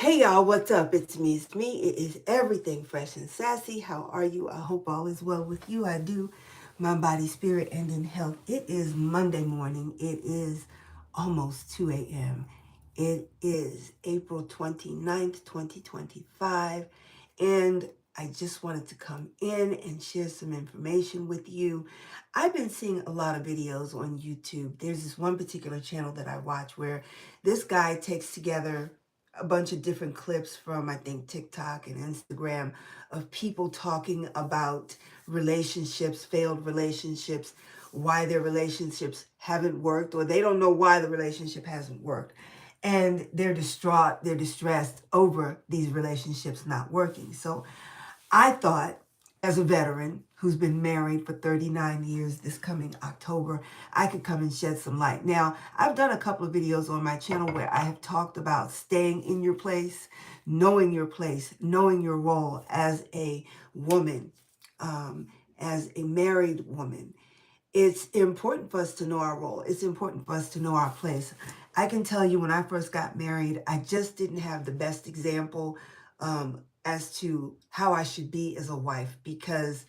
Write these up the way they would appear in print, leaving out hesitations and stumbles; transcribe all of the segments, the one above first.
Hey y'all, what's up? It's me, it's me. It is everything fresh and sassy. How are you? I hope all is well with you. I do. My body, spirit, and in health. It is Monday morning. It is almost 2 a.m. It is April 29th, 2025. And I just wanted to come in and share some information with you. I've been seeing a lot of videos on YouTube. There's this one particular channel that I watch where this guy takes together a bunch of different clips from, I think, TikTok and Instagram of people talking about relationships, failed relationships, why their relationships haven't worked, or they don't know why the relationship hasn't worked. And they're distraught, they're distressed over these relationships not working. So I thought, as a veteran who's been married for 39 years this coming October, I could come and shed some light. Now, I've done a couple of videos on my channel where I have talked about staying in your place, knowing your role as a woman, as a married woman. It's important for us to know our role. It's important for us to know our place. I can tell you when I first got married, I just didn't have the best example as to how I should be as a wife, because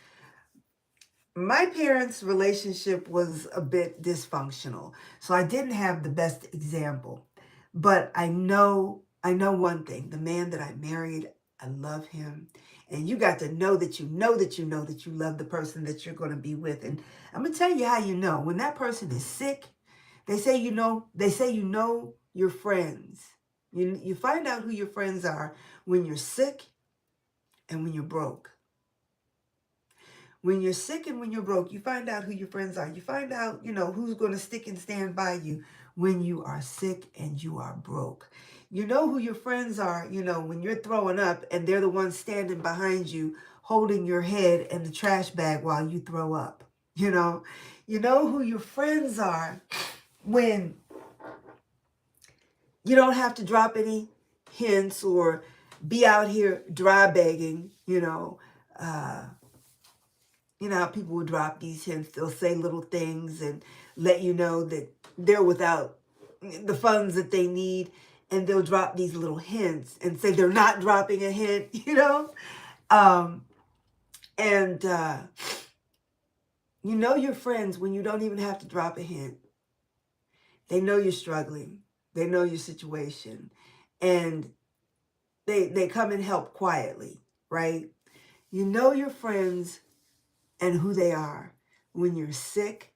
my parents' relationship was a bit dysfunctional. So I didn't have the best example. But I know one thing. The man that I married, I love him. And you got to know that you know that you know that you love the person that you're going to be with. And I'm going to tell you how you know. When that person is sick, they say you know your friends. You find out who your friends are when you're sick and when you're broke. When you're sick and when you're broke, you find out who your friends are. You find out, who's going to stick and stand by you when you are sick and you are broke. You know who your friends are, when you're throwing up and they're the ones standing behind you, holding your head and the trash bag while you throw up. You know who your friends are when you don't have to drop any hints or be out here dry begging, how people will drop these hints. They'll say little things and let you know that they're without the funds that they need. And they'll drop these little hints and say they're not dropping a hint, Um, and you know your friends when you don't even have to drop a hint. They know you're struggling. They know your situation. And they come and help quietly, right? You know your friends and who they are when you're sick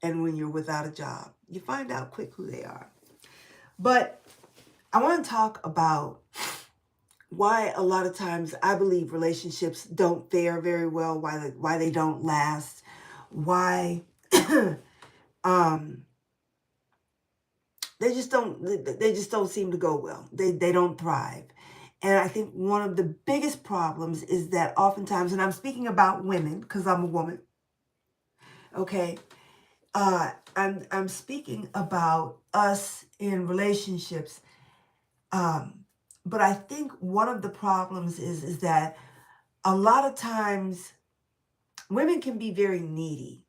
and when you're without a job. You find out quick who they are. But I want to talk about why a lot of times I believe relationships don't fare very well, why they don't last, why um, they just don't seem to go well. They don't thrive. And I think one of the biggest problems is that oftentimes, and I'm speaking about women because I'm a woman, okay? I'm speaking about us in relationships. But I think one of the problems is that a lot of times women can be very needy,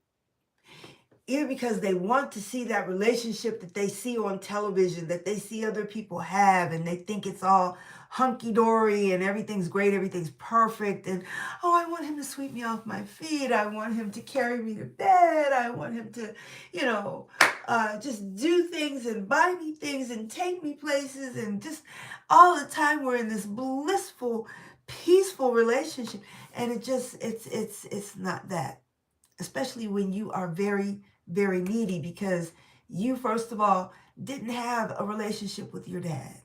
either because they want to see that relationship that they see on television, that they see other people have, and they think it's all hunky-dory and everything's great, everything's perfect, and oh, I want him to sweep me off my feet, I want him to carry me to bed, I want him to, just do things and buy me things and take me places, and just all the time we're in this blissful, peaceful relationship, and it's not that, especially when you are very, very needy, because you, first of all, didn't have a relationship with your dad.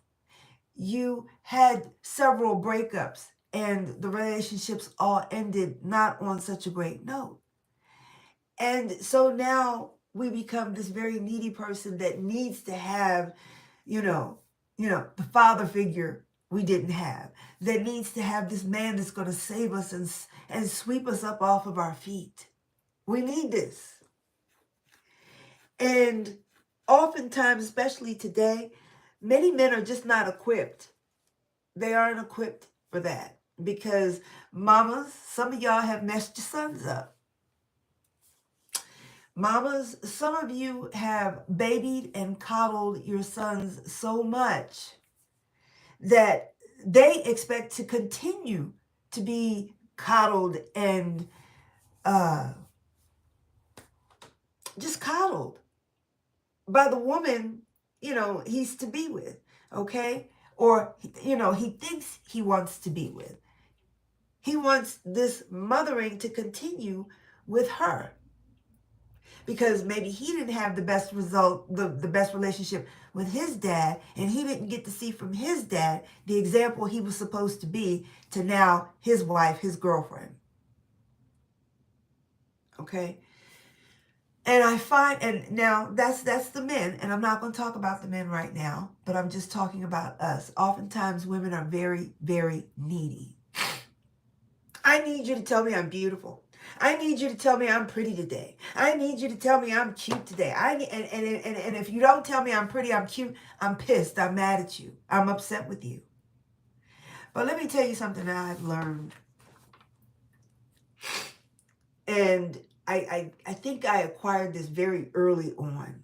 You had several breakups and the relationships all ended not on such a great note. And so now we become this very needy person that needs to have, the father figure we didn't have, that needs to have this man that's going to save us and sweep us up off of our feet. We need this. And oftentimes, especially today, many men are just not equipped. They aren't equipped for that because mamas, some of y'all have messed your sons up. Mamas, some of you have babied and coddled your sons so much that they expect to continue to be coddled and just coddled by the woman, he's to be with, okay? Or, he thinks he wants to be with. He wants this mothering to continue with her because maybe he didn't have the best result, the best relationship with his dad, and he didn't get to see from his dad the example he was supposed to be to now his wife, his girlfriend. Okay? And I find, and now that's the men, and I'm not going to talk about the men right now, but I'm just talking about us. Oftentimes women are very, very needy. I need you to tell me I'm beautiful. I need you to tell me I'm pretty today. I need you to tell me I'm cute today. And if you don't tell me I'm pretty, I'm cute, I'm pissed. I'm mad at you. I'm upset with you. But let me tell you something that I've learned. And I think I acquired this very early on.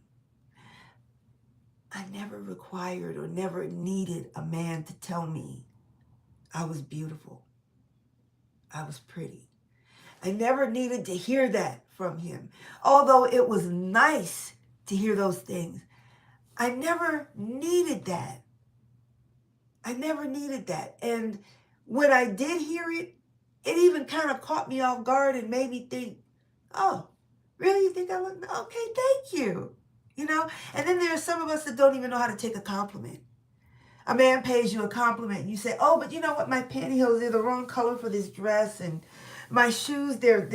I never required or never needed a man to tell me I was beautiful. I was pretty. I never needed to hear that from him. Although it was nice to hear those things, I never needed that. I never needed that. And when I did hear it, it even kind of caught me off guard and made me think, oh, really? You think I look? Okay, thank you. And then there are some of us that don't even know how to take a compliment. A man pays you a compliment and you say, oh, but you know what? My pantyhose, they're the wrong color for this dress, and my shoes, they're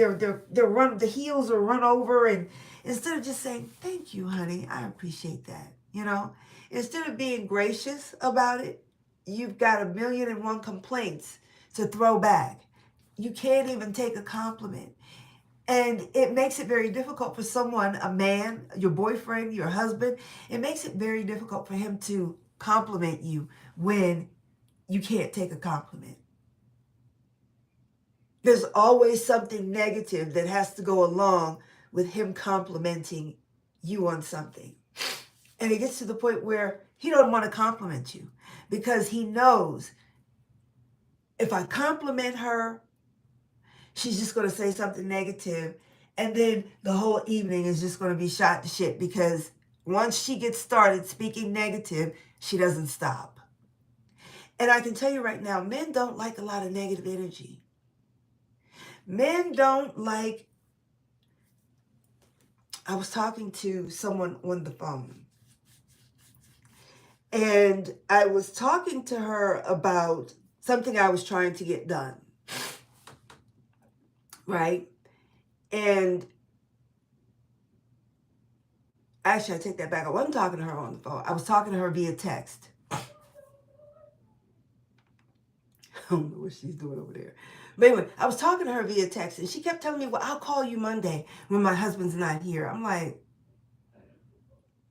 run, the heels are run over. And instead of just saying, thank you, honey, I appreciate that. Instead of being gracious about it, you've got 1,000,001 complaints to throw back. You can't even take a compliment. And it makes it very difficult for someone, a man, your boyfriend, your husband, it makes it very difficult for him to compliment you when you can't take a compliment. There's always something negative that has to go along with him complimenting you on something. And it gets to the point where he don't want to compliment you because he knows if I compliment her, she's just going to say something negative, and then the whole evening is just going to be shot to shit because once she gets started speaking negative, she doesn't stop. And I can tell you right now, men don't like a lot of negative energy. Men don't like... I was talking to someone on the phone, and I was talking to her about something I was trying to get done. Right? And actually, I take that back. I wasn't talking to her on the phone. I was talking to her via text. I don't know what she's doing over there. But anyway, I was talking to her via text, and she kept telling me, well, I'll call you Monday when my husband's not here. I'm like,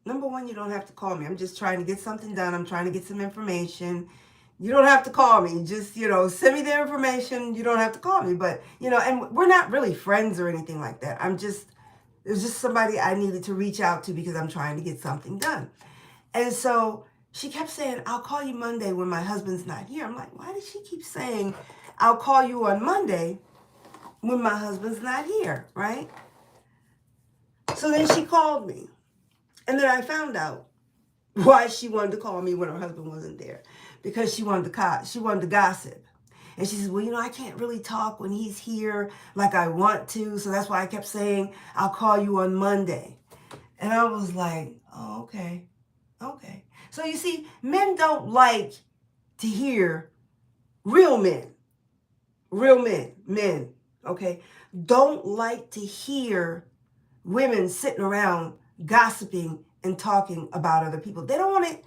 number one, you don't have to call me. I'm just trying to get something done. I'm trying to get some information. You don't have to call me. Just, send me the information. You don't have to call me. But, and we're not really friends or anything like that. It was just somebody I needed to reach out to because I'm trying to get something done. And so she kept saying, I'll call you Monday when my husband's not here. I'm like, why does she keep saying, I'll call you on Monday when my husband's not here, right? So then she called me. And then I found out why she wanted to call me when her husband wasn't there. Because she wanted to gossip. And she says, well, I can't really talk when he's here like I want to. So that's why I kept saying, I'll call you on Monday. And I was like, oh, okay. Okay. So you see, men don't like to hear, real men, okay, don't like to hear women sitting around gossiping and talking about other people. They don't want to.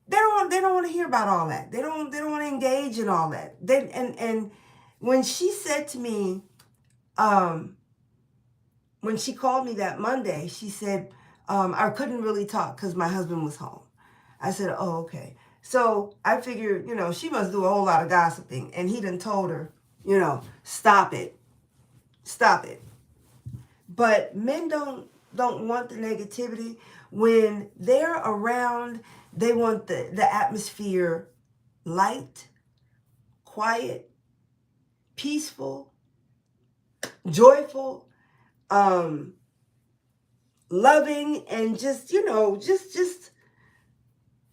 They don't want to hear about all that. They don't want to engage in all that. And when she said to me, when she called me that Monday, she said, I couldn't really talk because my husband was home. I said, oh, okay. So I figured, she must do a whole lot of gossiping. And he done told her, stop it. Stop it. But men don't want the negativity. When they're around, they want the atmosphere light, quiet, peaceful, joyful, loving, and just, just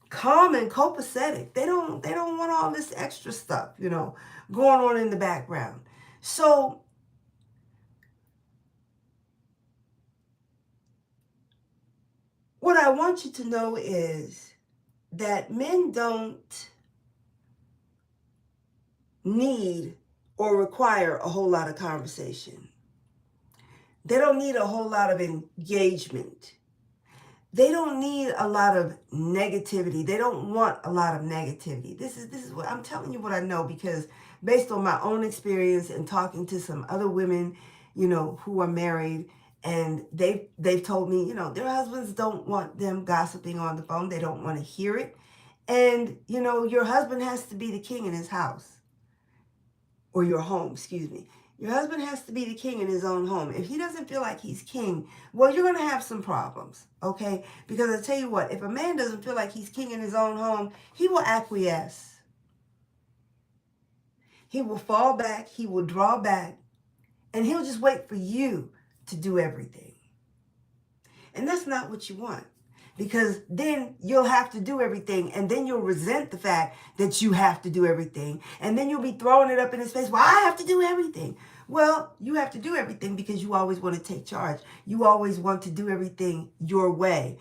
calm and copacetic. They don't want all this extra stuff, going on in the background. So what I want you to know is that men don't need or require a whole lot of conversation. They don't need a whole lot of engagement. They don't need a lot of negativity. They don't want a lot of negativity. This is what I'm telling you, what I know, because based on my own experience and talking to some other women, who are married, and they've told me, their husbands don't want them gossiping on the phone. They don't want to hear it. And, your husband has to be the king in his house, or your home, excuse me. Your husband has to be the king in his own home. If he doesn't feel like he's king, well, you're going to have some problems, okay? Because I tell you what, if a man doesn't feel like he's king in his own home, he will acquiesce. He will fall back. He will draw back. And he'll just wait for you to do everything. And that's not what you want. Because then you'll have to do everything, and then you'll resent the fact that you have to do everything. And then you'll be throwing it up in his face, well, I have to do everything. Well, you have to do everything because you always want to take charge. You always want to do everything your way.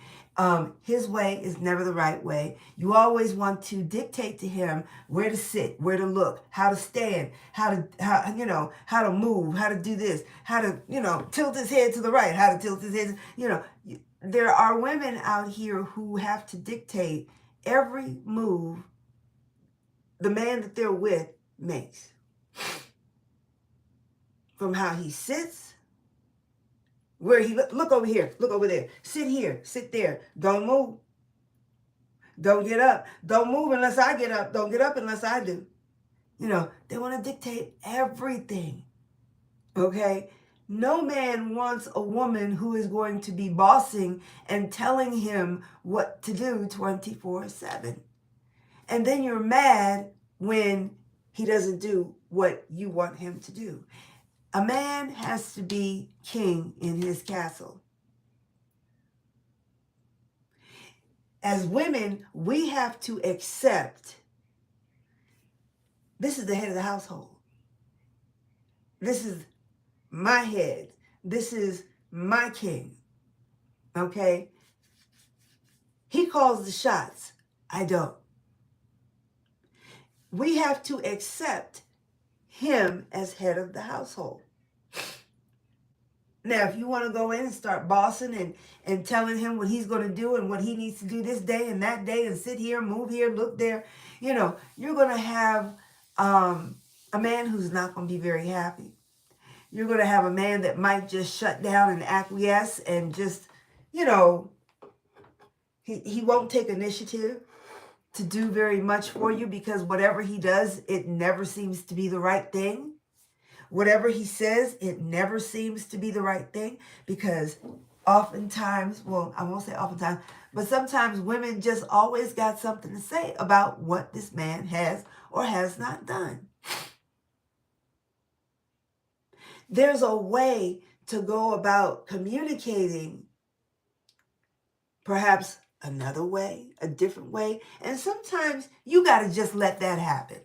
His way is never the right way. You always want to dictate to him where to sit, where to look, how to stand, how to move, how to do this, how to, tilt his head to the right, how to tilt his head, There are women out here who have to dictate every move the man that they're with makes. From how he sits, where he look over here, look over there, sit here, sit there, don't move. Don't get up. Don't move unless I get up. Don't get up unless I do. They want to dictate everything. Okay? No man wants a woman who is going to be bossing and telling him what to do 24/7. And then you're mad when he doesn't do what you want him to do. A man has to be king in his castle. As women, we have to accept this is the head of the household. This is my head. This is my king. Okay? He calls the shots. I don't. We have to accept him as head of the household. Now, if you want to go in and start bossing and telling him what he's going to do and what he needs to do this day and that day and sit here, move here, look there, you're going to have a man who's not going to be very happy. You're going to have a man that might just shut down and acquiesce and just, he won't take initiative to do very much for you, because whatever he does, it never seems to be the right thing. Whatever he says, it never seems to be the right thing, because oftentimes, well, I won't say oftentimes, but sometimes women just always got something to say about what this man has or has not done. There's a way to go about communicating, perhaps another way, a different way, and sometimes you got to just let that happen.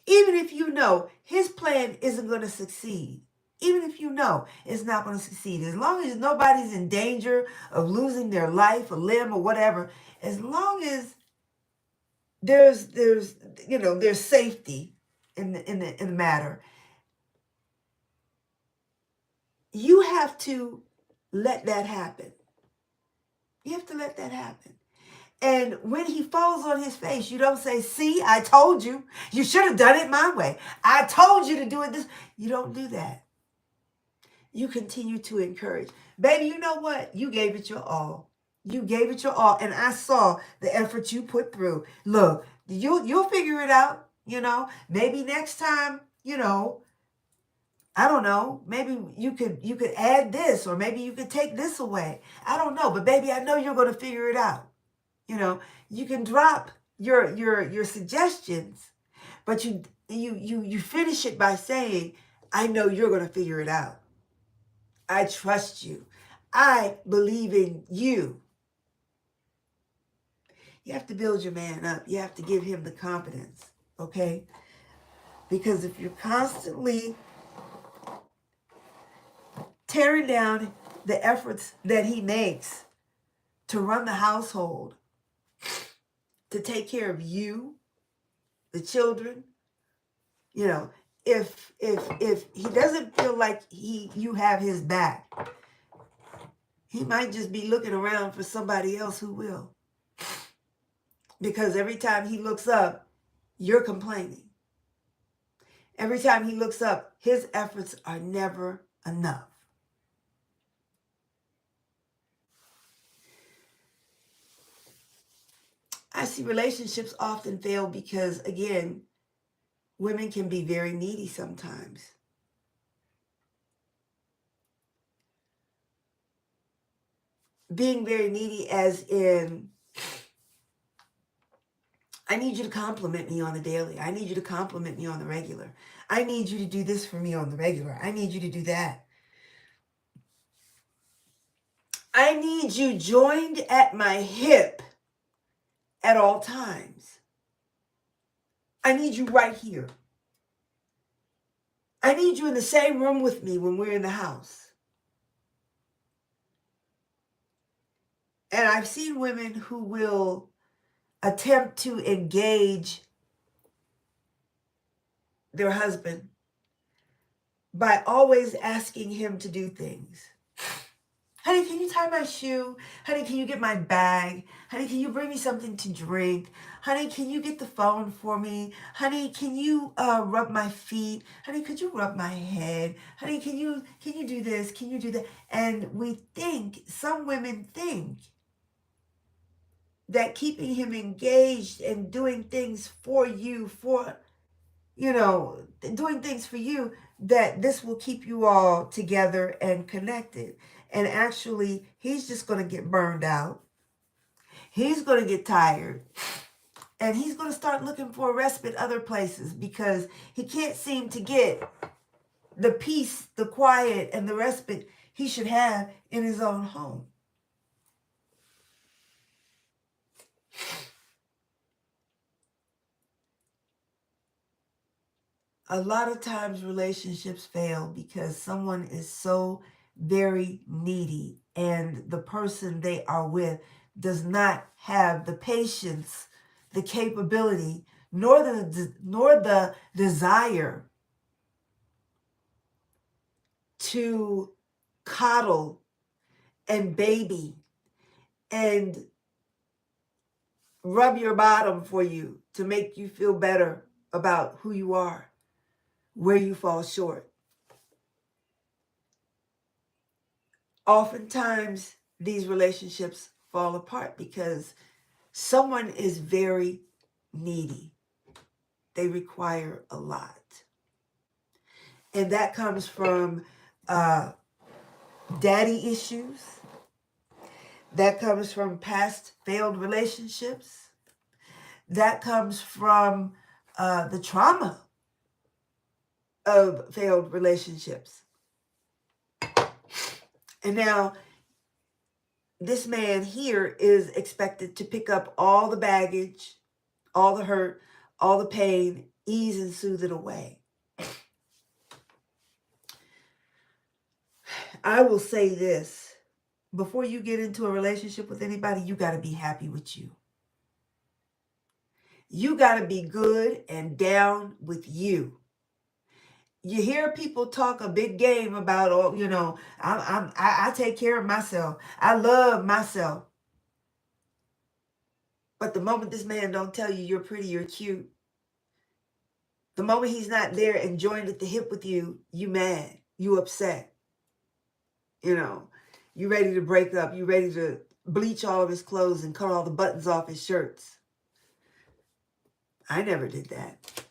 Even if you know his plan isn't going to succeed, even if you know it's not going to succeed, as long as nobody's in danger of losing their life, a limb, or whatever, as long as there's safety in the matter, you have to let that happen. You have to let that happen. And when he falls on his face, you don't say, see, I told you. You should have done it my way. I told you to do it this. You don't do that. You continue to encourage. Baby, you know what? You gave it your all. You gave it your all. And I saw the effort you put through. Look, you'll figure it out. Maybe next time, I don't know, maybe you could add this, or maybe you could take this away. I don't know. But baby, I know you're going to figure it out. You can drop your suggestions, But you finish it by saying, I know you're going to figure it out. I trust you. I believe in you. You have to build your man up. You have to give him the confidence, okay? Because if you're constantly tearing down the efforts that he makes to run the household, to take care of you, the children, you know, if he doesn't feel like you have his back, he might just be looking around for somebody else who will. Because every time he looks up, you're complaining. Every time he looks up, his efforts are never enough. I see relationships often fail because, again, women can be very needy sometimes. Being very needy as in, I need you to compliment me on the daily. I need you to compliment me on the regular. I need you to do this for me on the regular. I need you to do that. I need you joined at my hip at all times. I need you right here. I need you in the same room with me when we're in the house. And I've seen women who will attempt to engage their husband by always asking him to do things. Honey, can you tie my shoe? Honey, can you get my bag? Honey, can you bring me something to drink? Honey, can you get the phone for me? Honey, can you rub my feet? Honey, could you rub my head? Honey, can you do this? Can you do that? And some women think that keeping him engaged and doing things for you, doing things for you, that this will keep you all together and connected. And actually, he's just going to get burned out. He's going to get tired. And he's going to start looking for respite other places because he can't seem to get the peace, the quiet, and the respite he should have in his own home. A lot of times relationships fail because someone is so very needy and the person they are with does not have the patience, the capability, nor the desire to coddle and baby and rub your bottom for you to make you feel better about who you are, where you fall short. Oftentimes, these relationships fall apart because someone is very needy. They require a lot. And that comes from daddy issues. That comes from past failed relationships. That comes from the trauma of failed relationships. And now, this man here is expected to pick up all the baggage, all the hurt, all the pain, ease and soothe it away. I will say this. Before you get into a relationship with anybody, you got to be happy with you. You got to be good and down with you. You hear people talk a big game about, I take care of myself. I love myself. But the moment this man don't tell you you're pretty, you're cute, the moment he's not there and joined at the hip with you, you mad, you upset. You ready to break up. You ready to bleach all of his clothes and cut all the buttons off his shirts. I never did that.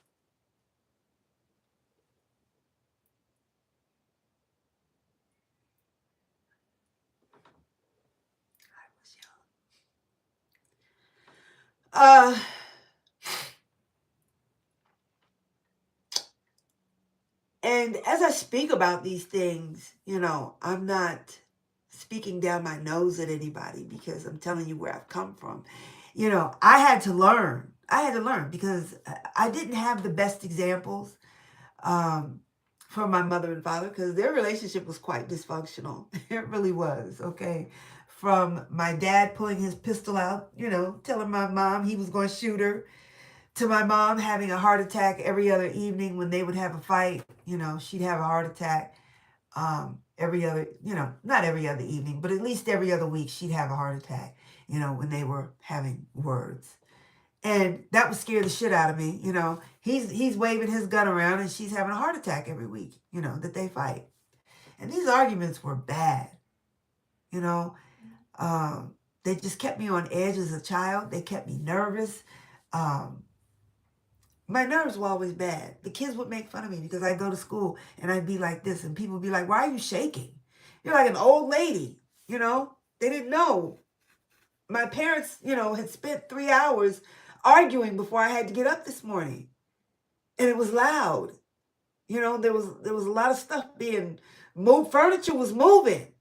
And as I speak about these things, I'm not speaking down my nose at anybody because I'm telling you where I've come from. I had to learn. I had to learn because I didn't have the best examples um, from my mother and father because their relationship was quite dysfunctional. It really was, okay? From my dad pulling his pistol out, telling my mom he was going to shoot her, to my mom having a heart attack every other evening when they would have a fight. She'd have a heart attack every other, not every other evening, but at least every other week she'd have a heart attack, when they were having words. And that would scare the shit out of me. He's waving his gun around and she's having a heart attack every week, that they fight. And these arguments were bad. They just kept me on edge as a child. They kept me nervous. My nerves were always bad. The kids would make fun of me because I'd go to school and I'd be like this. And people would be like, why are you shaking? You're like an old lady, They didn't know. My parents, had spent 3 hours arguing before I had to get up this morning. And it was loud. There was a lot of stuff being moved. Furniture was moving,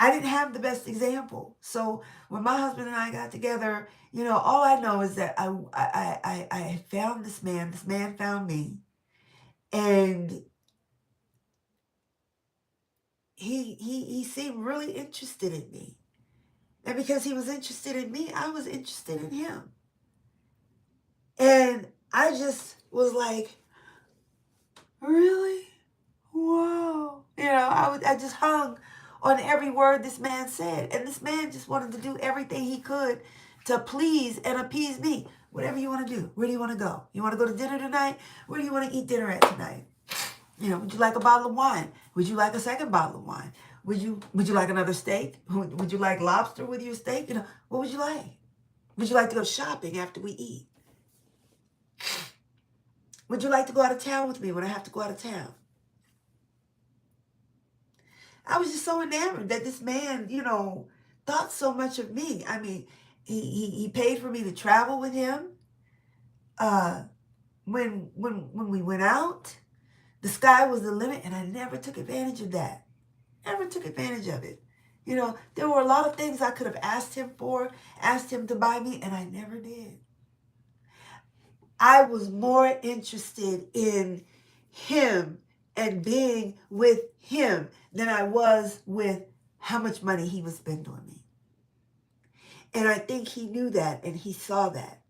I didn't have the best example. So when my husband and I got together, all I know is that I found this man. This man found me. And he seemed really interested in me. And because he was interested in me, I was interested in him. And I just was like, really? Wow. I just hung on every word this man said. And this man just wanted to do everything he could to please and appease me. Whatever you want to do. Where do you want to go? You want to go to dinner tonight? Where do you want to eat dinner at tonight? Would you like a bottle of wine? Would you like a second bottle of wine? Would you like another steak? Would you like lobster with your steak? What would you like? Would you like to go shopping after we eat? Would you like to go out of town with me when I have to go out of town? I was just so enamored that this man, thought so much of me. I mean, he paid for me to travel with him. When we went out, the sky was the limit, and I never took advantage of that. Never took advantage of it. There were a lot of things I could have asked him for, asked him to buy me, and I never did. I was more interested in him and being with him than I was with how much money he would spend on me. And I think he knew that and he saw that.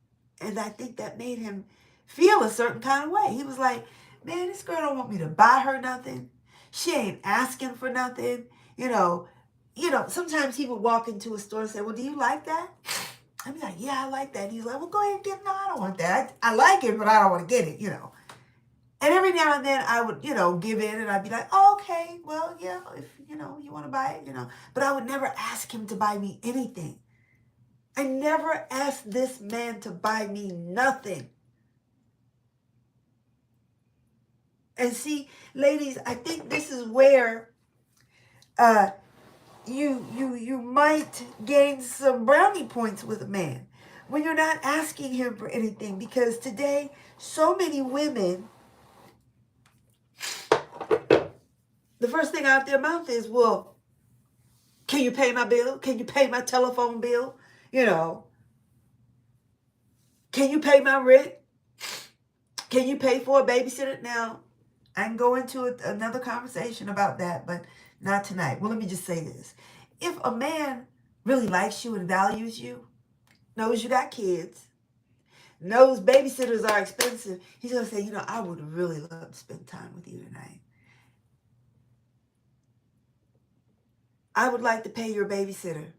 And I think that made him feel a certain kind of way. He was like, man, this girl don't want me to buy her nothing. She ain't asking for nothing. Sometimes he would walk into a store and say, well, do you like that? I'd be like, yeah, I like that. And he's like, well, go ahead and get it. No, I don't want that. I like it, but I don't want to get it, And every now and then I would, give in and I'd be like, oh, okay, well, yeah, if, you want to buy it, But I would never ask him to buy me anything. I never asked this man to buy me nothing. And see, ladies, I think this is where you might gain some brownie points with a man when you're not asking him for anything. Because today, so many women, the first thing out their mouth is, well, can you pay my bill? Can you pay my telephone bill? Can you pay my rent? Can you pay for a babysitter? Now, I can go into another conversation about that, but not tonight. Well, let me just say this. If a man really likes you and values you, knows you got kids, knows babysitters are expensive, he's going to say, I would really love to spend time with you tonight. I would like to pay your babysitter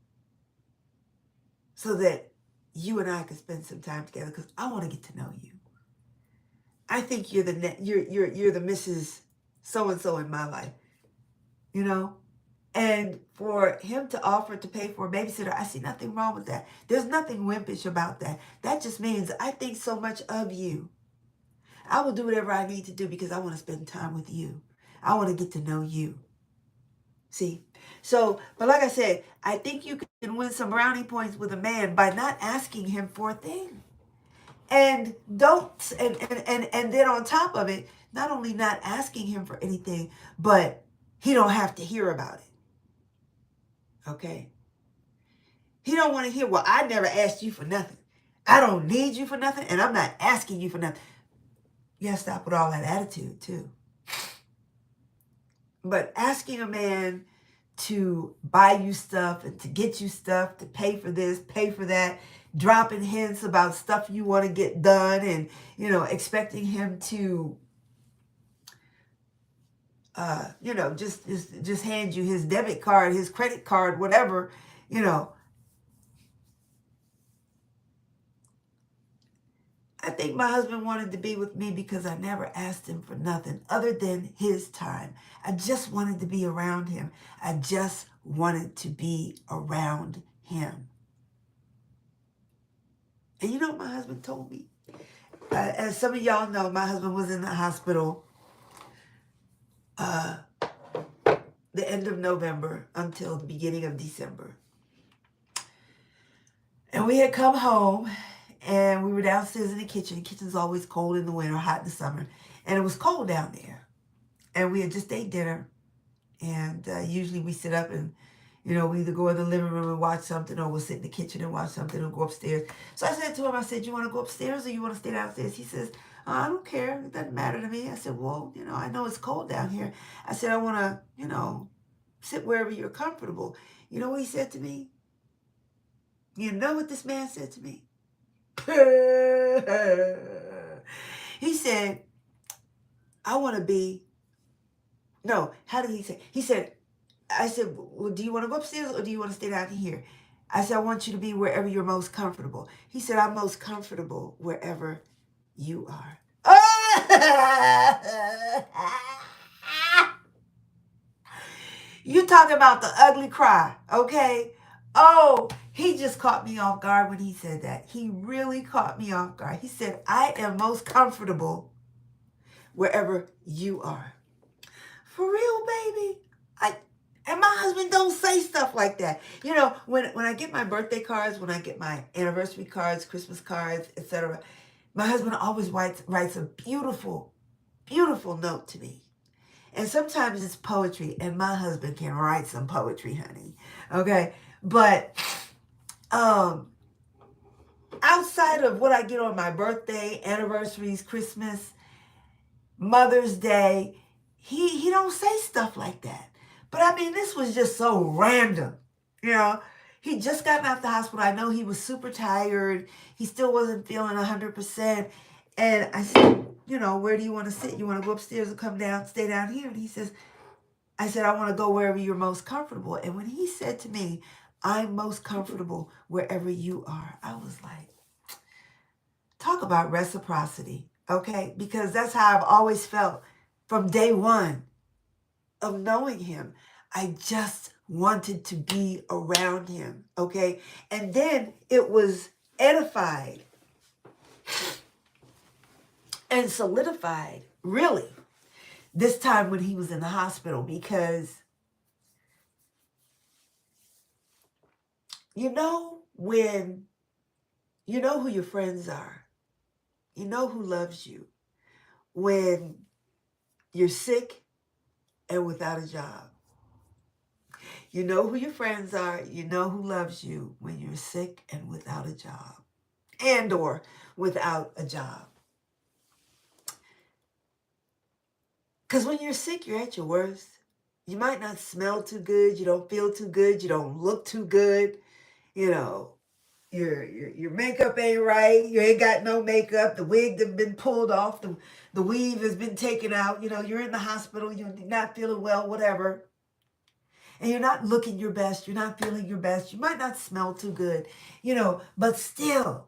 so that you and I can spend some time together because I want to get to know you. I think you're the Mrs. So-and-so in my life, And for him to offer to pay for a babysitter, I see nothing wrong with that. There's nothing wimpish about that. That just means I think so much of you. I will do whatever I need to do because I want to spend time with you. I want to get to know you. See? So, but like I said, I think you can win some brownie points with a man by not asking him for a thing. And then on top of it, not only not asking him for anything, but he don't have to hear about it. Okay? He don't want to hear, well, I never asked you for nothing. I don't need you for nothing, and I'm not asking you for nothing. You gotta stop with all that attitude too. But asking a man to buy you stuff and to get you stuff, to pay for this, pay for that, dropping hints about stuff you want to get done, and expecting him to just hand you his debit card, his credit card, whatever, I think my husband wanted to be with me because I never asked him for nothing other than his time. I just wanted to be around him. I just wanted to be around him. And you know what my husband told me? As some of y'all know, my husband was in the hospital the end of November until the beginning of December. And we had come home, and we were downstairs in the kitchen. The kitchen's always cold in the winter, hot in the summer. And it was cold down there. And we had just ate dinner. And usually we sit up and, we either go in the living room and watch something, or we'll sit in the kitchen and watch something, or go upstairs. So I said to him, I said, you want to go upstairs or you want to stay downstairs? He says, I don't care. It doesn't matter to me. I said, well, I know it's cold down here. I said, I want to, sit wherever you're comfortable. You know what he said to me? You know what this man said to me? He said, I want to be, no, how did he say? He said, I said, well, do you want to go upstairs or do you want to stay down here? I said, I want you to be wherever you're most comfortable. He said, I'm most comfortable wherever you are. You talking about the ugly cry, okay? Oh, he just caught me off guard when he said that. He really caught me off guard. He said, I am most comfortable wherever you are. For real, baby. And my husband don't say stuff like that. When I get my birthday cards, when I get my anniversary cards, Christmas cards, etc., my husband always writes a beautiful, beautiful note to me. And sometimes it's poetry, and my husband can write some poetry, honey. Okay? But outside of what I get on my birthday, anniversaries, Christmas, Mother's Day, he don't say stuff like that. But I mean, this was just so random. He just gotten out the hospital. I know he was super tired. He still wasn't feeling 100%. And I said, where do you want to sit? You want to go upstairs or come down, stay down here? And he says, I said, I want to go wherever you're most comfortable. And when he said to me, I'm most comfortable wherever you are, I was like, talk about reciprocity, okay? Because that's how I've always felt from day one of knowing him. I just wanted to be around him, okay? And then it was edified and solidified, really, this time when he was in the hospital, because when you know who your friends are, you know who loves you, when you're sick and without a job. You know who your friends are, you know who loves you when you're sick and without a job, and or without a job. Because when you're sick, you're at your worst. You might not smell too good, you don't feel too good, you don't look too good, your makeup ain't right, you ain't got no makeup, the wig has been pulled off, the weave has been taken out, you're in the hospital, you're not feeling well, whatever. And you're not looking your best, you're not feeling your best, you might not smell too good, but still,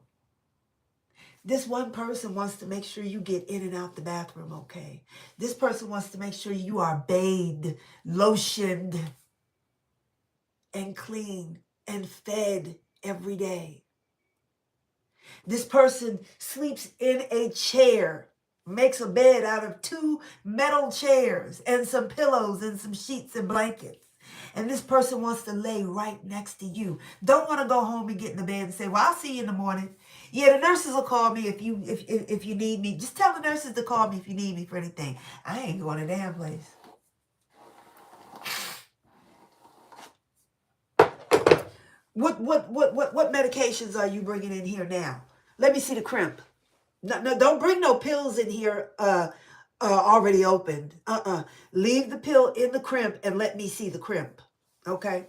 this one person wants to make sure you get in and out the bathroom okay. This person wants to make sure you are bathed, lotioned, and clean, and fed every day. This person sleeps in a chair, makes a bed out of 2 metal chairs and some pillows and some sheets and blankets. And this person wants to lay right next to you. Don't want to go home and get in the bed and say, well, I'll see you in the morning. Yeah, the nurses will call me if you need me. Just tell the nurses to call me if you need me for anything. I ain't going to damn place. What medications are you bringing in here now? Let me see the crimp. No, don't bring no pills in here already opened. Leave the pill in the crimp and let me see the crimp. Okay?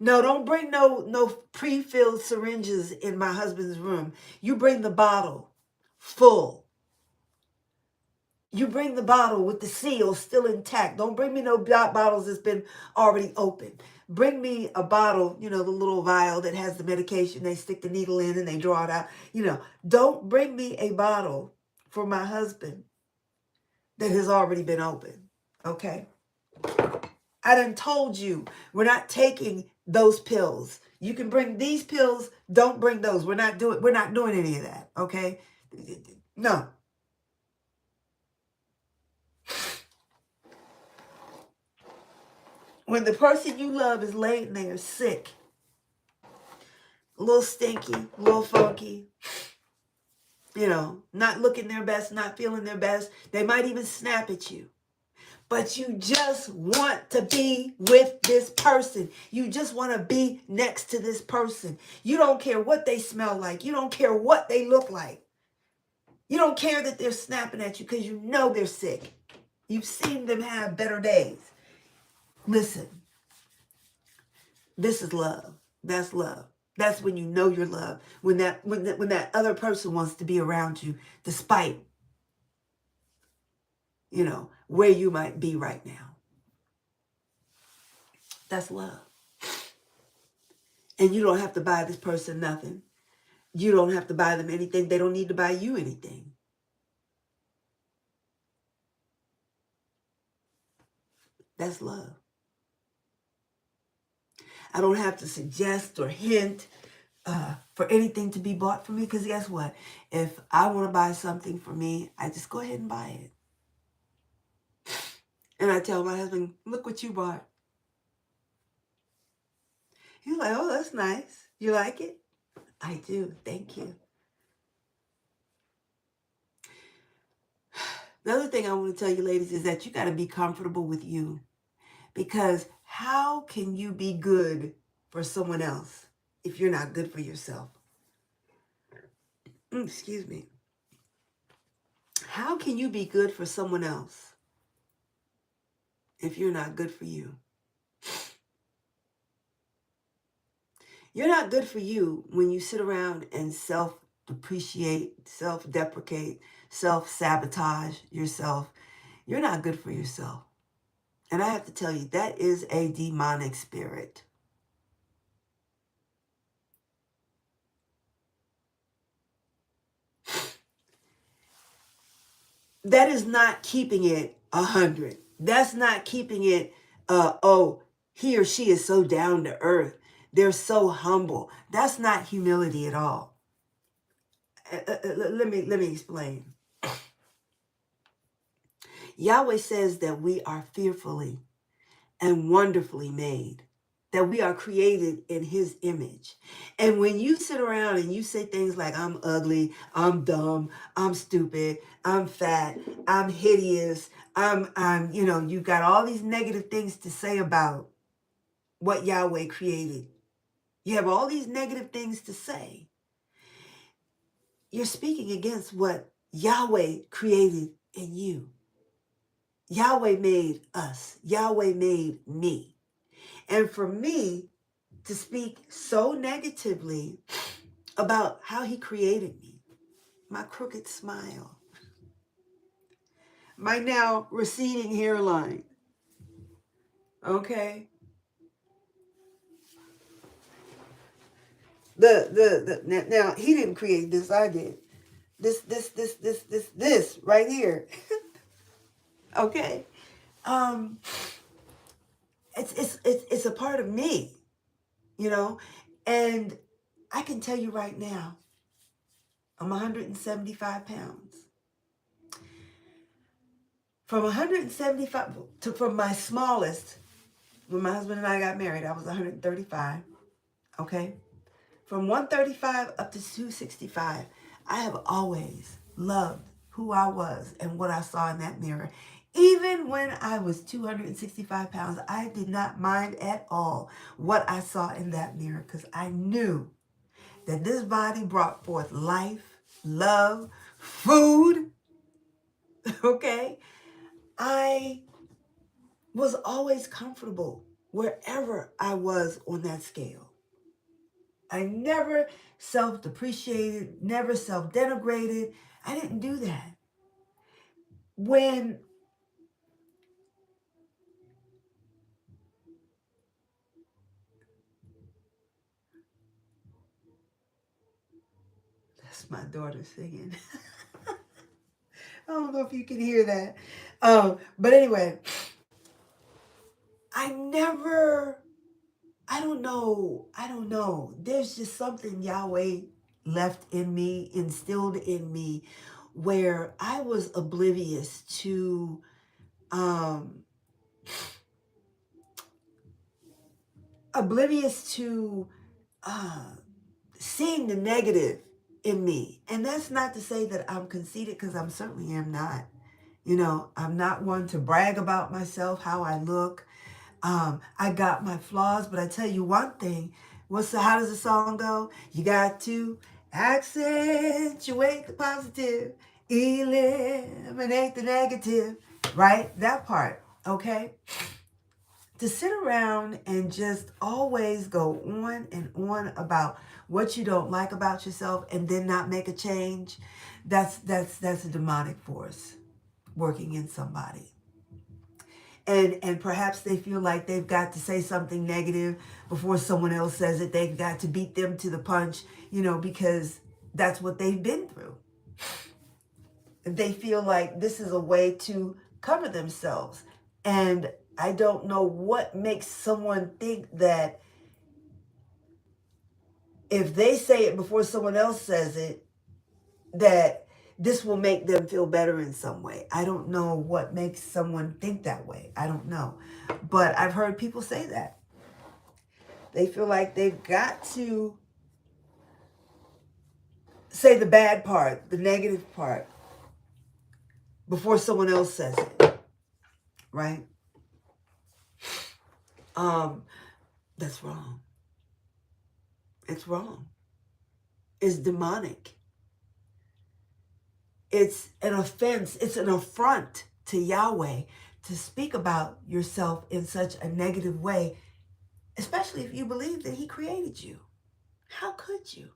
No, don't bring no pre-filled syringes in my husband's room. You bring the bottle full. You bring the bottle with the seal still intact. Don't bring me no bottles that's been already opened. Bring me a bottle, the little vial that has the medication. They stick the needle in and they draw it out. Don't bring me a bottle for my husband that has already been opened. Okay? I done told you we're not taking those pills. You can bring these pills. Don't bring those. We're not doing any of that. Okay? No. When the person you love is laying there sick, a little stinky, a little funky, not looking their best, not feeling their best, they might even snap at you. But you just want to be with this person. You just want to be next to this person. You don't care what they smell like. You don't care what they look like. You don't care that they're snapping at you because you know they're sick. You've seen them have better days. Listen, this is love. That's love. That's when you know you're loved. When that other person wants to be around you, despite, where you might be right now. That's love. And you don't have to buy this person nothing. You don't have to buy them anything. They don't need to buy you anything. That's love. I don't have to suggest or hint for anything to be bought for me, because guess what? If I want to buy something for me, I just go ahead and buy it. And I tell my husband, look what you bought. He's like, oh, that's nice. You like it? I do. Thank you. The other thing I want to tell you, ladies, is that you got to be comfortable with you. Because how can you be good for someone else if you're not good for yourself? Excuse me. How can you be good for someone else if you're not good for you? You're not good for you when you sit around and self-depreciate, self-deprecate, self-sabotage yourself. You're not good for yourself. And I have to tell you, that is a demonic spirit. That is not keeping it 100. That's not keeping it, he or she is so down to earth. They're so humble. That's not humility at all. Let me explain. Yahweh says that we are fearfully and wonderfully made, that we are created in his image. And when you sit around and you say things like, I'm ugly, I'm dumb, I'm stupid, I'm fat, I'm hideous, you've got all these negative things to say about what Yahweh created. You have all these negative things to say. You're speaking against what Yahweh created in you. Yahweh made us. Yahweh made me. And for me to speak so negatively about how he created me, my crooked smile, my now receding hairline, okay? Now he didn't create this, I did. This right here. Okay? It's a part of me, and I can tell you right now, I'm 175 pounds. From 175 from my smallest, when my husband and I got married, I was 135. Okay? From 135 up to 265, I have always loved who I was and what I saw in that mirror. Even when I was 265 pounds, I did not mind at all what I saw in that mirror because I knew that this body brought forth life, love, food. Okay? I was always comfortable wherever I was on that scale. I never self-depreciated, never self-denigrated. I didn't do that. When that's my daughter singing. I don't know if you can hear that. But anyway, I don't know. There's just something Yahweh left in me, instilled in me, where I was um, oblivious to seeing the negative in me. And that's not to say that I'm conceited, because I'm certainly am not. You know, I'm not one to brag about myself, how I look. I got my flaws, but I tell you one thing. How does the song go? You got to accentuate the positive, eliminate the negative, right? That part, okay? To sit around and just always go on and on about what you don't like about yourself and then not make a change, that's a demonic force working in somebody. And perhaps they feel like they've got to say something negative before someone else says it. They've got to beat them to the punch, because that's what they've been through. They feel like this is a way to cover themselves. And I don't know what makes someone think that if they say it before someone else says it, that this will make them feel better in some way. I don't know what makes someone think that way. I don't know. But I've heard people say that. They feel like they've got to say the bad part, the negative part, before someone else says it. Right? That's wrong. It's wrong. It's demonic. It's an offense. It's an affront to Yahweh to speak about yourself in such a negative way, especially if you believe that he created you. How could you?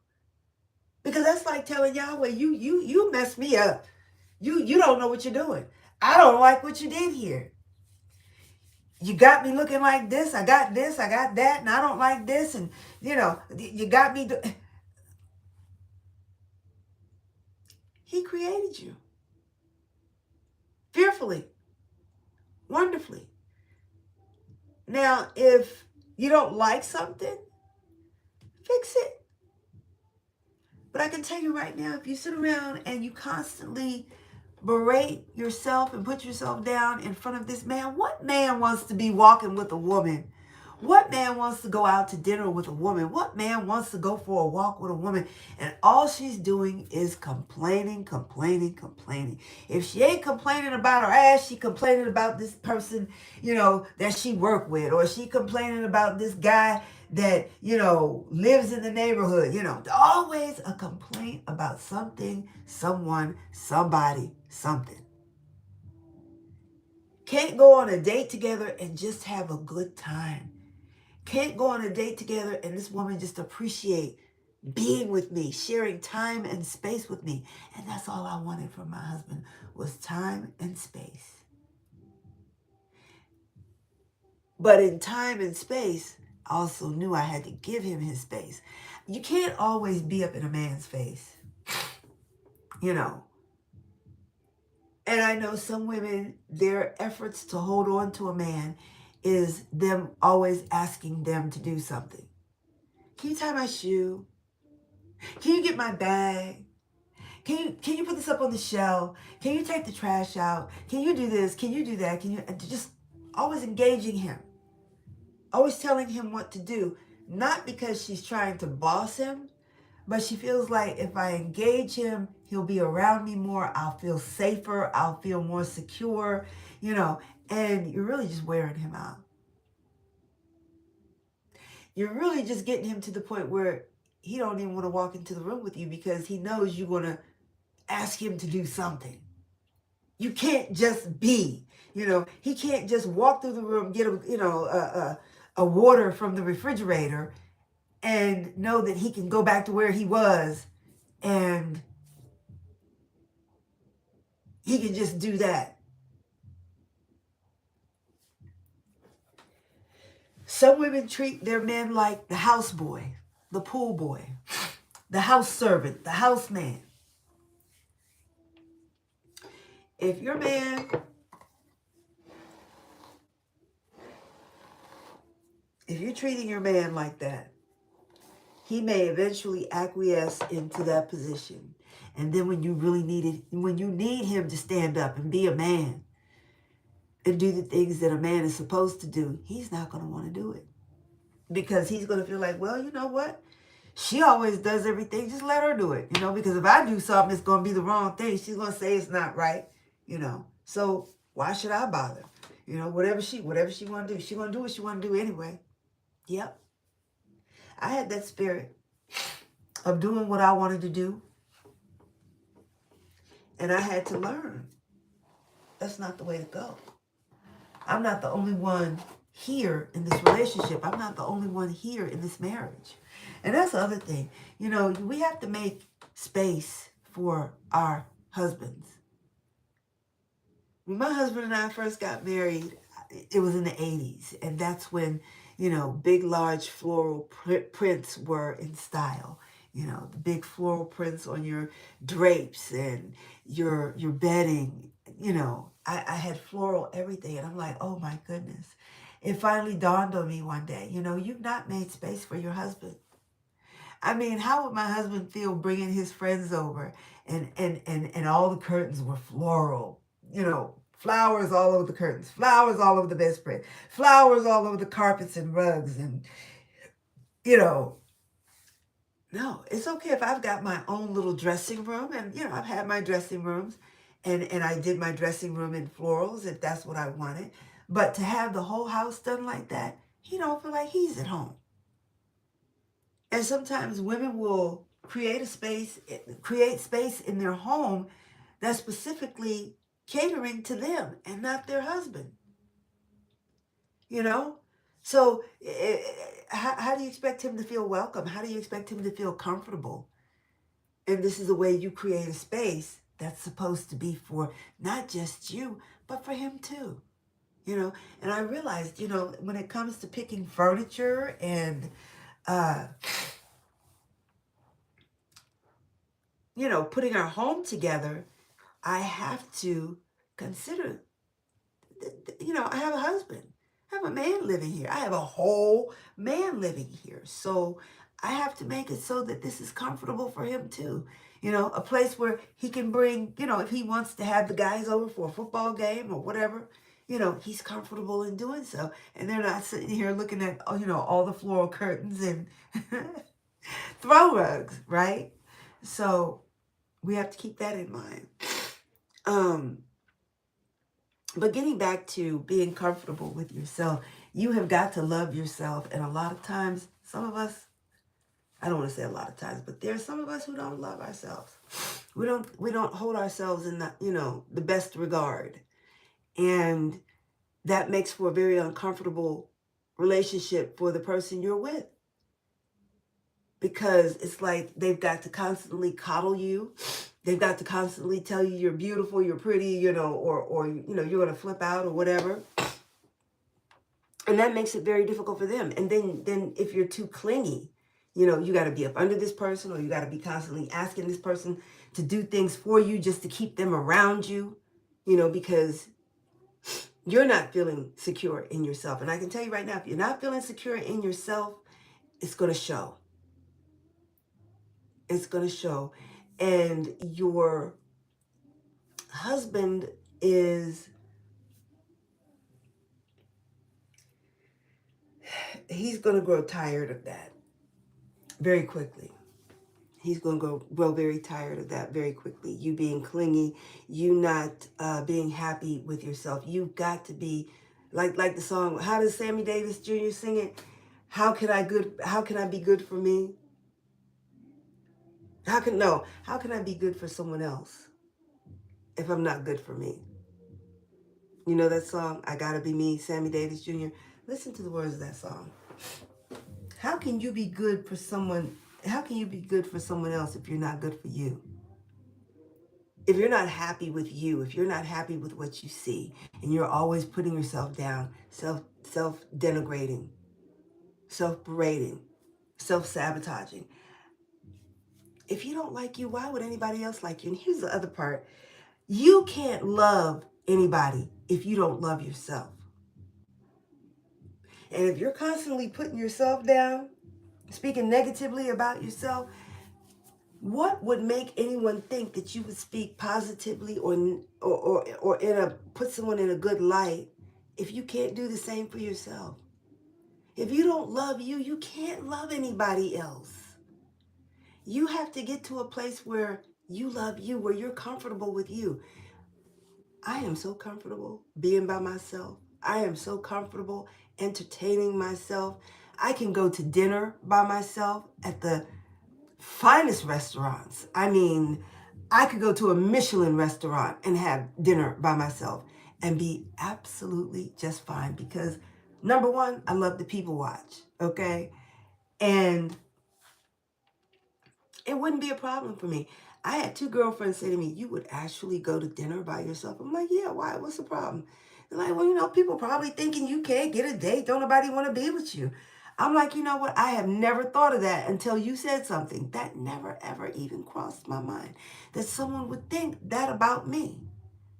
Because that's like telling Yahweh, you messed me up. You don't know what you're doing. I don't like what you did here. You got me looking like this. I got that, and I don't like this. And, you got me. He created you fearfully, wonderfully. Now, if you don't like something, fix it. But I can tell you right now, if you sit around and you constantly berate yourself and put yourself down in front of this man, what man wants to be walking with a woman? What man wants to go out to dinner with a woman? What man wants to go for a walk with a woman? And all she's doing is complaining. If she ain't complaining about her ass, she complaining about this person, that she work with. Or she complaining about this guy that, lives in the neighborhood. Always a complaint about something, someone, somebody, something. Can't go on a date together and just have a good time. Can't go on a date together and this woman just appreciate being with me, sharing time and space with me. And that's all I wanted from my husband, was time and space. But in time and space, I also knew I had to give him his space. You can't always be up in a man's face, And I know some women, their efforts to hold on to a man is them always asking them to do something. Can you tie my shoe? Can you get my bag? Can you put this up on the shelf? Can you take the trash out? Can you do this? Can you do that? Can you just always engaging him? Always telling him what to do. not because she's trying to boss him, but she feels like if I engage him, he'll be around me more. I'll feel safer. I'll feel more secure, and you're really just wearing him out. You're really just getting him to the point where he don't even want to walk into the room with you because he knows you're going to ask him to do something. You can't just be, he can't just walk through the room, get a water from the refrigerator and know that he can go back to where he was and he can just do that. Some women treat their men like the houseboy, the pool boy, the house servant, the houseman. If you're treating your man like that, he may eventually acquiesce into that position. And then when you need him to stand up and be a man and do the things that a man is supposed to do, he's not going to want to do it. Because he's going to feel like, well, you know what? She always does everything. Just let her do it, because if I do something, it's going to be the wrong thing. She's going to say it's not right, So why should I bother? Whatever she want to do, she's going to do what she want to do anyway. Yep. I had that spirit of doing what I wanted to do. And I had to learn. That's not the way to go. I'm not the only one here in this relationship. I'm not the only one here in this marriage. And that's the other thing. We have to make space for our husbands. When my husband and I first got married, it was in the 80s. And that's when, big, large floral prints were in style. The big floral prints on your drapes and your bedding. I had floral everything. And I'm like, oh my goodness. It finally dawned on me one day, you've not made space for your husband. I mean, how would my husband feel bringing his friends over and all the curtains were floral, flowers all over the curtains, flowers all over the bedspread, flowers all over the carpets and rugs. And, no, it's okay if I've got my own little dressing room. And, I've had my dressing rooms and I did my dressing room in florals if that's what I wanted. But to have the whole house done like that, he don't feel like he's at home. And sometimes women will create space in their home that's specifically catering to them and not their husband. So how do you expect him to feel welcome? How do you expect him to feel comfortable? And this is the way you create a space that's supposed to be for not just you, but for him too. And I realized, when it comes to picking furniture and, putting our home together, I have to consider, I have a husband. I have a man living here. I have a whole man living here. So I have to make it so that this is comfortable for him too. A place where he can bring, if he wants to have the guys over for a football game or whatever, he's comfortable in doing so. And they're not sitting here looking at, all the floral curtains and throw rugs, right? So we have to keep that in mind. But getting back to being comfortable with yourself, you have got to love yourself. And a lot of times, some of us, I don't want to say a lot of times, but there's some of us who don't love ourselves. We don't hold ourselves in the best regard. And that makes for a very uncomfortable relationship for the person you're with. Because it's like they've got to constantly coddle you. They've got to constantly tell you you're beautiful, you're pretty, or you're going to flip out or whatever. And that makes it very difficult for them. And then if you're too clingy, you got to be up under this person, or you got to be constantly asking this person to do things for you just to keep them around you, because you're not feeling secure in yourself. And I can tell you right now, if you're not feeling secure in yourself, it's going to show. It's going to show. And your husband is, he's going to grow tired of that very quickly. He's going to grow very tired of that very quickly. You being clingy, you not being happy with yourself. You've got to be like the song. How does Sammy Davis Jr. sing it? How can I be good for me? How can I be good for someone else if I'm not good for me? You know that song, I Gotta Be Me, Sammy Davis Jr.? Listen to the words of that song. How can you be good for someone? How can you be good for someone else if you're not good for you? If you're not happy with you, if you're not happy with what you see, and you're always putting yourself down, self-denigrating, self-berating, self-sabotaging. If you don't like you, why would anybody else like you? And here's the other part. You can't love anybody if you don't love yourself. And if you're constantly putting yourself down, speaking negatively about yourself, what would make anyone think that you would speak positively or put someone in a good light if you can't do the same for yourself? If you don't love you, you can't love anybody else. You have to get to a place where you love you, where you're comfortable with you. I am so comfortable being by myself. I am so comfortable entertaining myself. I can go to dinner by myself at the finest restaurants. I mean, I could go to a Michelin restaurant and have dinner by myself and be absolutely just fine because, number one, I love to people watch, okay? And it wouldn't be a problem for me. I had 2 girlfriends say to me, you would actually go to dinner by yourself? I'm like, yeah, why? What's the problem? They're like, well, people probably thinking you can't get a date. Don't nobody want to be with you. I'm like, you know what? I have never thought of that until you said something. That never, ever even crossed my mind. That someone would think that about me.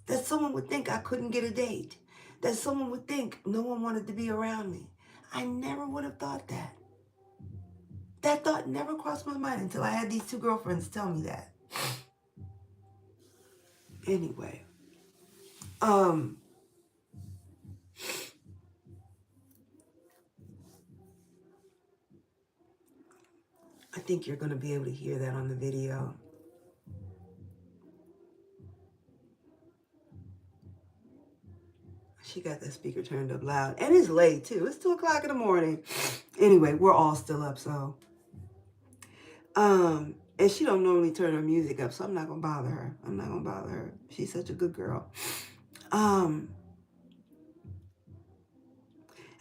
That someone would think I couldn't get a date. That someone would think no one wanted to be around me. I never would have thought that. That thought never crossed my mind until I had these 2 girlfriends tell me that. Anyway, I think you're going to be able to hear that on the video. She got that speaker turned up loud. And it's late, too. It's 2 o'clock in the morning. Anyway, we're all still up, so. And she don't normally turn her music up, so I'm not going to bother her. She's such a good girl. I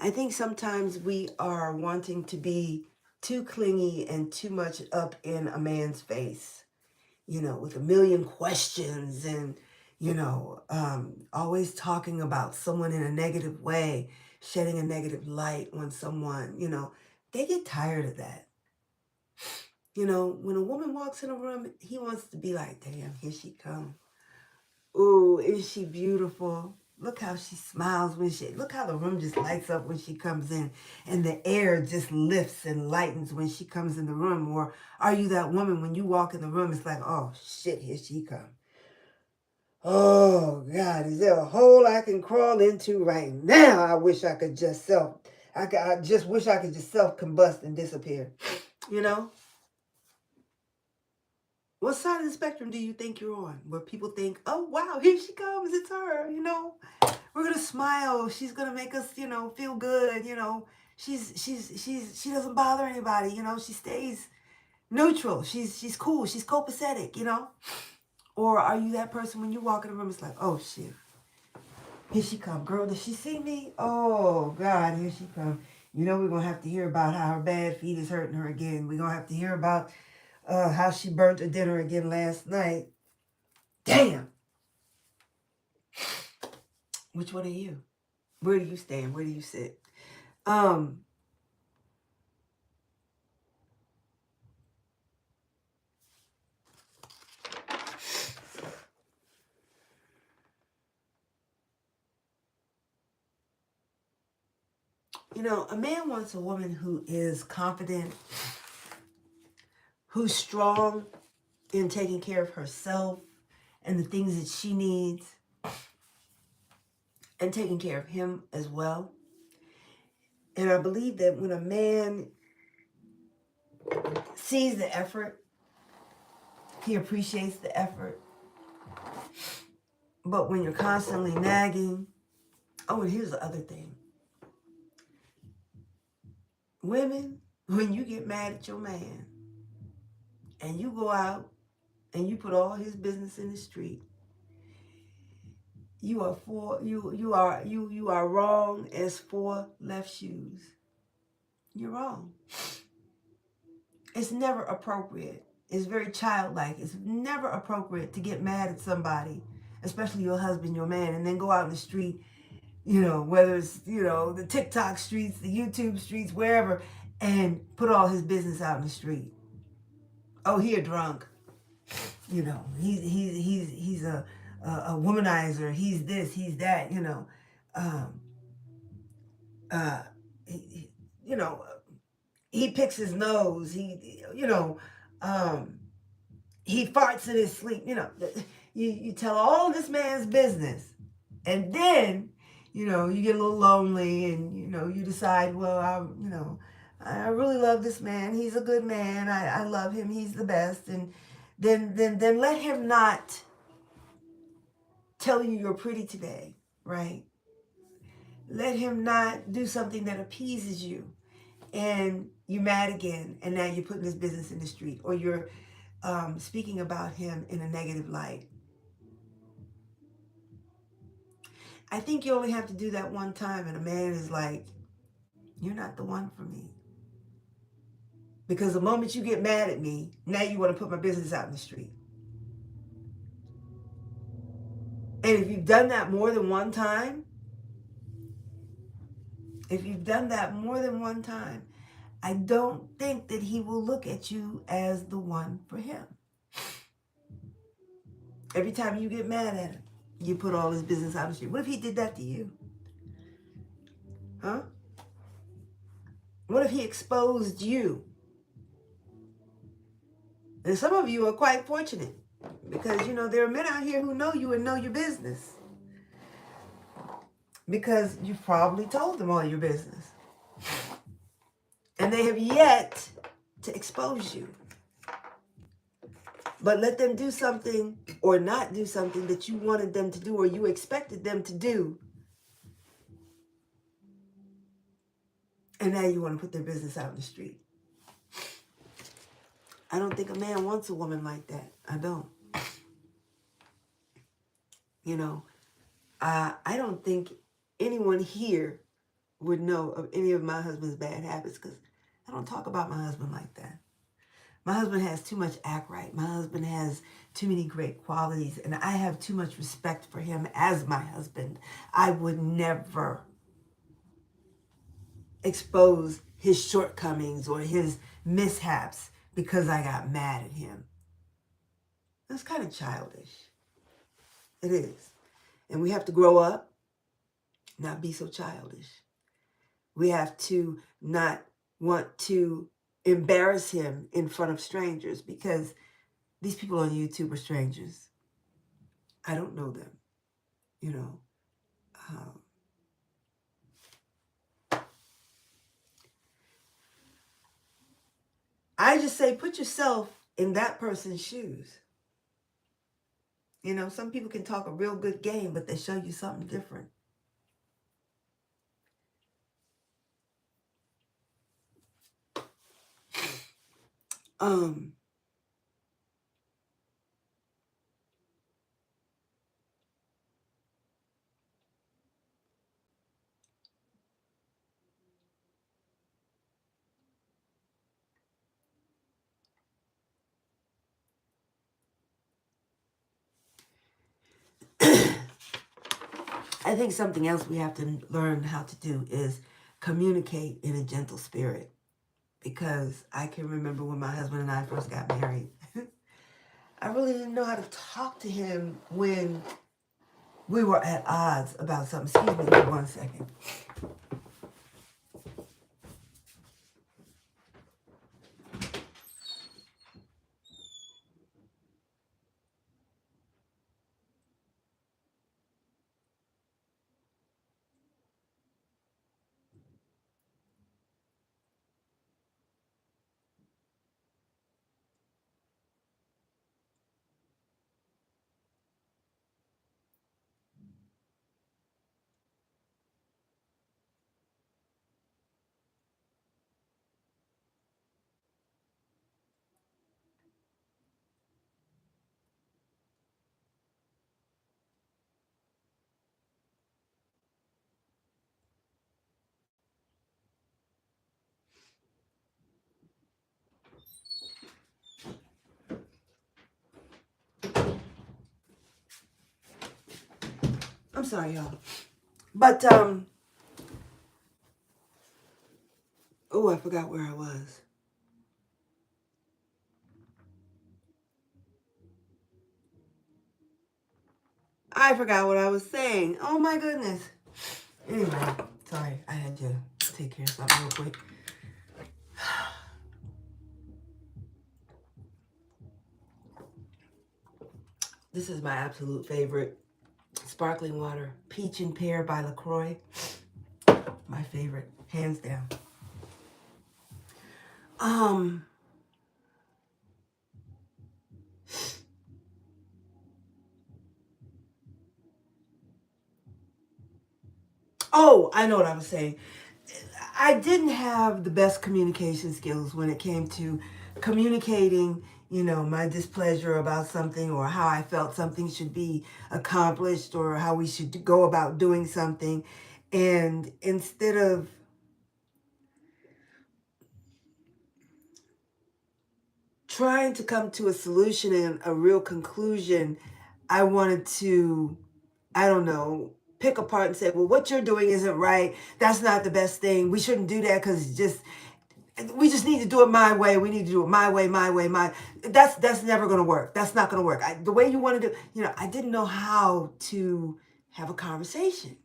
think sometimes we are wanting to be too clingy and too much up in a man's face, with a million questions and, always talking about someone in a negative way, shedding a negative light on someone, they get tired of that. When a woman walks in a room, he wants to be like, damn, here she comes. Ooh, is she beautiful? Look how she smiles look how the room just lights up when she comes in and the air just lifts and lightens when she comes in the room. Or are you that woman when you walk in the room, it's like, oh shit, here she comes. Oh God, is there a hole I can crawl into right now? I wish I could just I just wish I could just self-combust and disappear. What side of the spectrum do you think you're on? Where people think, oh, wow, here she comes. It's her, We're going to smile. She's going to make us, feel good. She doesn't bother anybody. She stays neutral. She's cool. She's copacetic, Or are you that person when you walk in the room, it's like, oh, shit. Here she come. Girl, does she see me? Oh, God, here she come. We're going to have to hear about how her bad feet is hurting her again. We're going to have to hear about how she burnt her dinner again last night. Damn. Which one are you? Where do you stand? Where do you sit? A man wants a woman who is confident, who's strong in taking care of herself and the things that she needs, and taking care of him as well. And I believe that when a man sees the effort, he appreciates the effort. But when you're constantly nagging, oh, and here's the other thing. Women, when you get mad at your man and you go out and you put all his business in the street, you are wrong as four left shoes. You're wrong. It's never appropriate. It's very childlike. It's never appropriate to get mad at somebody, especially your husband, your man, and then go out in the street, whether it's, the TikTok streets, the YouTube streets, wherever, and put all his business out in the street. Oh, he a drunk. He's a womanizer. He's this, he's that, Um, he, he picks his nose. He farts in his sleep. You tell all this man's business, and then, you get a little lonely, and you decide, well, I really love this man. He's a good man. I love him. He's the best. And then let him not tell you you're pretty today, right? Let him not do something that appeases you, and you're mad again, and now you're putting his business in the street, or you're speaking about him in a negative light. I think you only have to do that one time, and a man is like, you're not the one for me. Because the moment you get mad at me, now you want to put my business out in the street. And if you've done that more than one time, I don't think that he will look at you as the one for him. Every time you get mad at him, you put all his business out in the street. What if he did that to you? Huh? What if he exposed you? And some of you are quite fortunate because, there are men out here who know you and know your business. Because you've probably told them all your business. And they have yet to expose you. But let them do something or not do something that you wanted them to do or you expected them to do. And now you want to put their business out in the street. I don't think a man wants a woman like that. I don't. I don't think anyone here would know of any of my husband's bad habits because I don't talk about my husband like that. My husband has too much act right. My husband has too many great qualities, and I have too much respect for him as my husband. I would never expose his shortcomings or his mishaps because I got mad at him. That's kind of childish. It is. And we have to grow up, not be so childish. We have to not want to embarrass him in front of strangers because these people on YouTube are strangers. I don't know them, I just say put yourself in that person's shoes. Some people can talk a real good game, but they show you something different. I think something else we have to learn how to do is communicate in a gentle spirit. Because I can remember when my husband and I first got married, I really didn't know how to talk to him when we were at odds about something. Excuse me for 1 second. I'm sorry, y'all. But, oh, I forgot where I was. I forgot what I was saying. Oh, my goodness. Anyway, sorry. I had to take care of something real quick. This is my absolute favorite. Sparkling water. Peach and Pear by LaCroix. My favorite. Hands down. Oh, I know what I was saying. I didn't have the best communication skills when it came to communicating, my displeasure about something or how I felt something should be accomplished or how we should go about doing something. And instead of trying to come to a solution and a real conclusion, I wanted to, I don't know, pick apart and say, well, what you're doing isn't right. That's not the best thing. We shouldn't do that because we just need to do it my way. We need to do it my way, my way, my. That's never going to work. That's not going to work. The way you want to do, I didn't know how to have a conversation.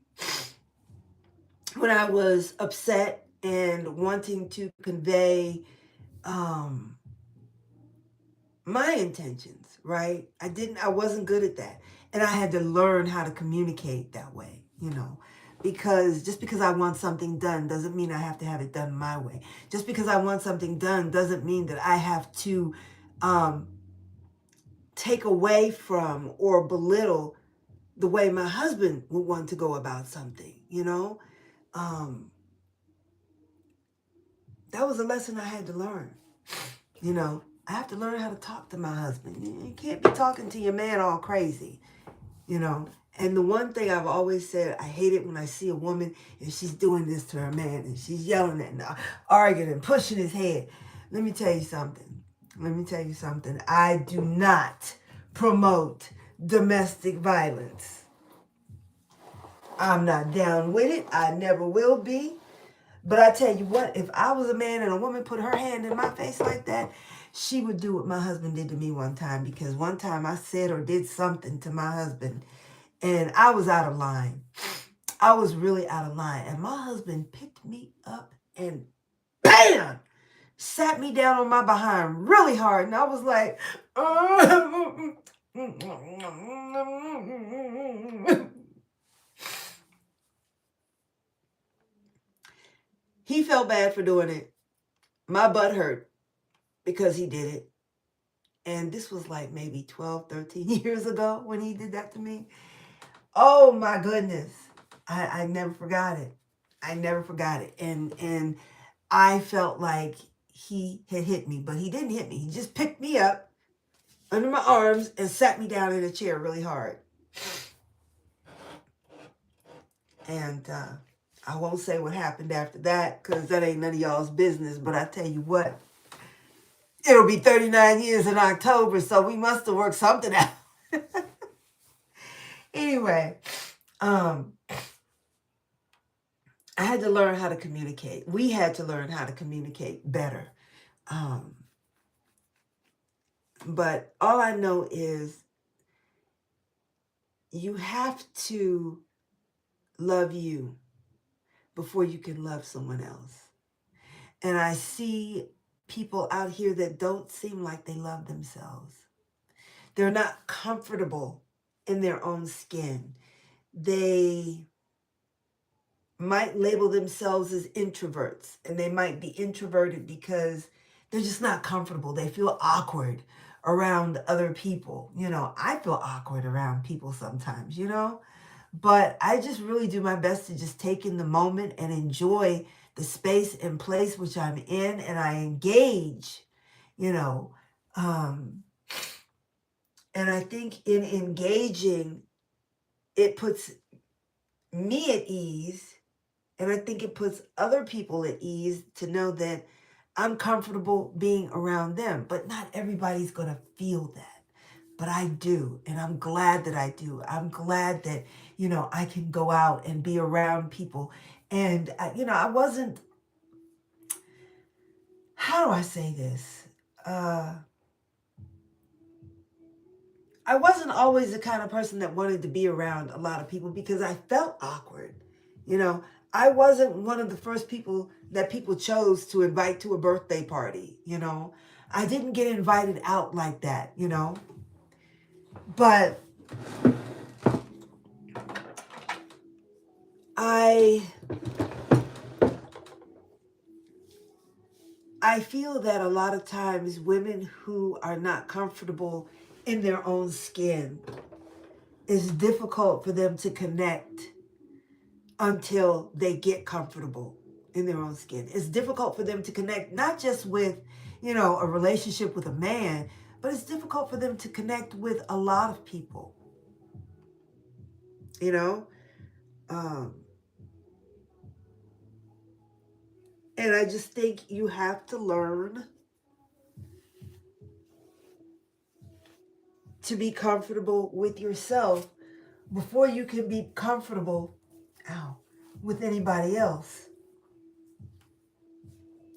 When I was upset and wanting to convey my intentions, right? I wasn't good at that. And I had to learn how to communicate that way, because just because I want something done doesn't mean I have to have it done my way. Just because I want something done doesn't mean that I have to take away from or belittle the way my husband would want to go about something, that was a lesson I had to learn. I have to learn how to talk to my husband. You can't be talking to your man all crazy, And the one thing I've always said, I hate it when I see a woman and she's doing this to her man and she's yelling and arguing and pushing his head. Let me tell you something. I do not promote domestic violence. I'm not down with it. I never will be. But I tell you what, if I was a man and a woman put her hand in my face like that, she would do what my husband did to me one time, because one time I said or did something to my husband and I was out of line. I was really out of line. And my husband picked me up and bam, sat me down on my behind really hard. And I was like, he felt bad for doing it. My butt hurt because he did it. And this was like maybe 12, 13 years ago when he did that to me. Oh my goodness. I never forgot it. I never forgot it. And I felt like he had hit me, but he didn't hit me. He just picked me up under my arms and sat me down in a chair really hard. And I won't say what happened after that because that ain't none of y'all's business. But I tell you what, it'll be 39 years in October, so we must have worked something out. Anyway, I had to learn how to communicate. We had to learn how to communicate better. But all I know is you have to love you before you can love someone else. And I see people out here that don't seem like they love themselves. They're not comfortable in their own skin. They might label themselves as introverts, and they might be introverted because they're just not comfortable. They feel awkward around other people. I feel awkward around people sometimes, but I just really do my best to just take in the moment and enjoy the space and place which I'm in, and I engage, and I think in engaging, it puts me at ease. And I think it puts other people at ease to know that I'm comfortable being around them. But not everybody's going to feel that. but I do. And I'm glad that I do. I'm glad that, I can go out and be around people. And, I wasn't, how do I say this? I wasn't always the kind of person that wanted to be around a lot of people because I felt awkward. I wasn't one of the first people that people chose to invite to a birthday party. I didn't get invited out like that, but I feel that a lot of times women who are not comfortable in their own skin, it's difficult for them to connect until they get comfortable in their own skin. It's difficult for them to connect, not just with, a relationship with a man, but it's difficult for them to connect with a lot of people, and I just think you have to learn to be comfortable with yourself before you can be comfortable with anybody else.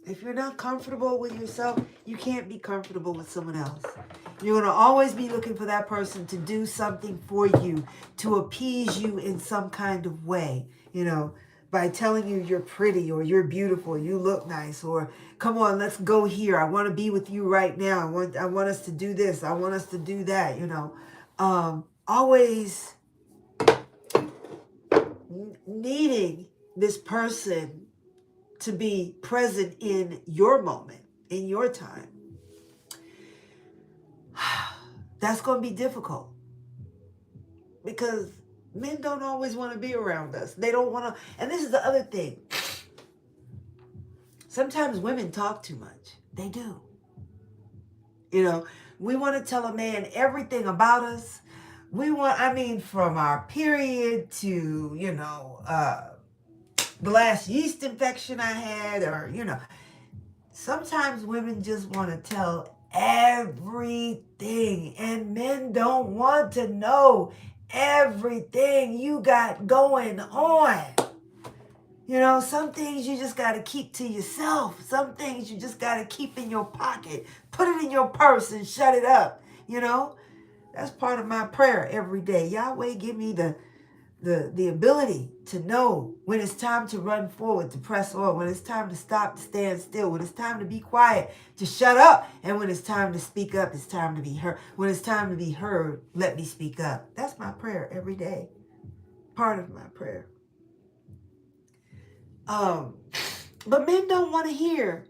If you're not comfortable with yourself, you can't be comfortable with someone else. You're going to always be looking for that person to do something for you, to appease you in some kind of way, by telling you you're pretty or you're beautiful, you look nice, or come on, let's go here. I want to be with you right now. I want us to do this. I want us to do that, always needing this person to be present in your moment, in your time. That's going to be difficult because men don't always want to be around us. They don't want to. And this is the other thing. Sometimes women talk too much. They do. We want to tell a man everything about us. From our period to, the last yeast infection I had, or, sometimes women just want to tell everything, and men don't want to know everything you got going on. Some things you just got to keep to yourself. Some things you just got to keep in your pocket. Put it in your purse and shut it up. That's part of my prayer every day. Yahweh, give me the ability to know when it's time to run forward, to press on, when it's time to stop, to stand still, when it's time to be quiet, to shut up, and when it's time to speak up, it's time to be heard. When it's time to be heard, let me speak up. That's my prayer every day. Part of my prayer. But men don't want to hear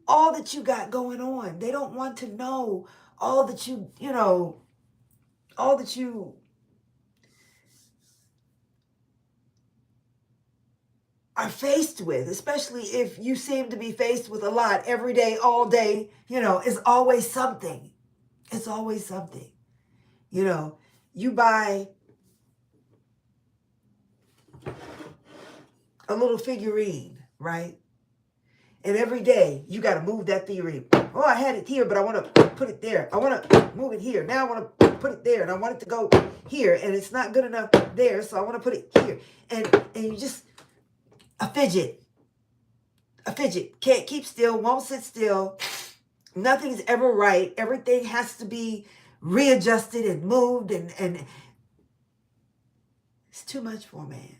all that you got going on. They don't want to know all that all that you are faced with, especially if you seem to be faced with a lot every day, all day. It's always something. It's always something. You buy a little figurine, right? And every day you got to move that figurine. Oh, I had it here, but I want to put it there. I want to move it here. Now I want to put it there, and I want it to go here, and it's not good enough there, so I want to put it here. And you just a fidget. Can't keep still, won't sit still. Nothing's ever right. Everything has to be readjusted and moved, and it's too much for a man.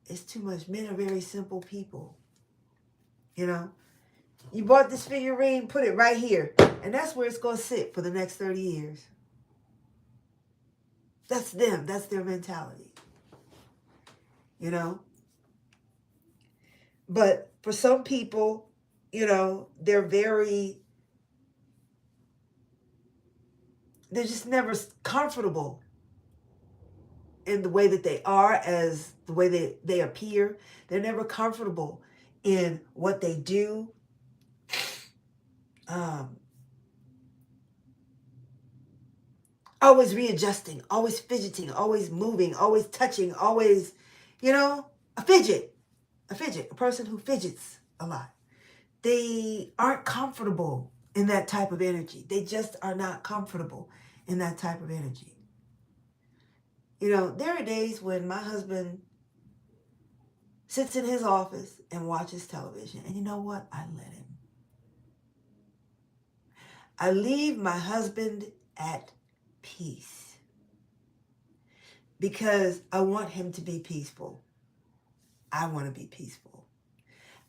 It's too much. Men are very simple people. You bought this figurine, put it right here, and that's where it's going to sit for the next 30 years. That's them. That's their mentality. But for some people, they're just never comfortable in the way that they are, as the way they appear. They're never comfortable in what they do. Always readjusting, always fidgeting, always moving, always touching, always, a fidget, a person who fidgets a lot. They aren't comfortable in that type of energy. They just are not comfortable. in that type of energy. You know, there are days when my husband sits in his office and watches television. And you know what? I let him. I leave my husband at peace because I want him to be peaceful. I want to be peaceful.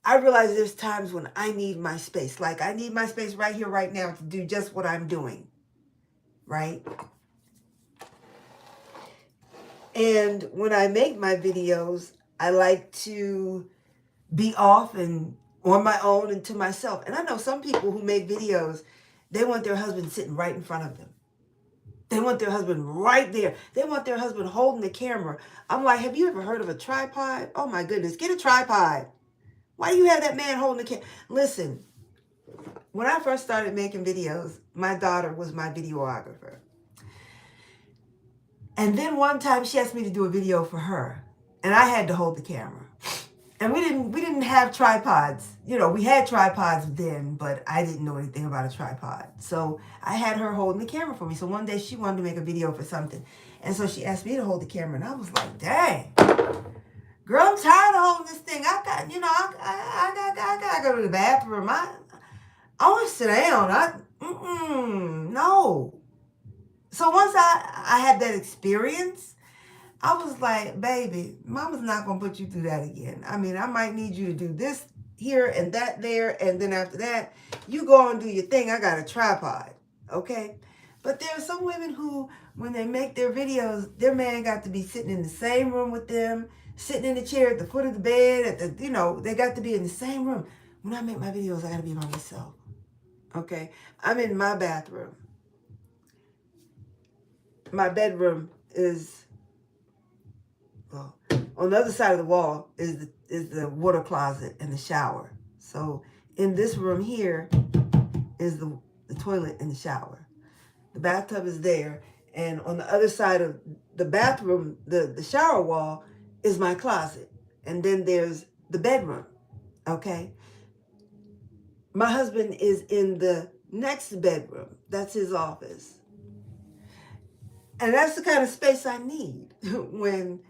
I realize there's times when I need my space. Like I need my space right here, right now to do just what I'm doing. Right? And when I make my videos, I like to be off and on my own and to myself. And I know some people who make videos, they want their husband sitting right in front of them. They want their husband right there. They want their husband holding the camera. I'm like, have you ever heard of a tripod? Oh my goodness, get a tripod. Why do you have that man holding the camera? Listen, when I first started making videos, my daughter was my videographer. And then one time she asked me to do a video for her, and I had to hold the camera. And we didn't have tripods. You know, we had tripods then, but I didn't know anything about a tripod. So I had her holding the camera for me. So one day she wanted to make a video for something. And so she asked me to hold the camera. And I was like, dang, girl, I'm tired of holding this thing. I gotta go to the bathroom. I want to sit down. No. So once I had that experience, I was like, baby, mama's not going to put you through that again. I mean, I might need you to do this here and that there. And then after that, you go and do your thing. I got a tripod. Okay. But there are some women who, when they make their videos, their man got to be sitting in the same room with them, sitting in the chair at the foot of the bed, they got to be in the same room. When I make my videos, I got to be by myself. Okay. I'm in my bathroom. My bedroom is, well, on the other side of the wall is the water closet and the shower. So in this room here is the toilet and the shower. The bathtub is there. And on the other side of the bathroom, the shower wall is my closet. And then there's the bedroom. Okay. My husband is in the next bedroom. That's his office. And that's the kind of space I need when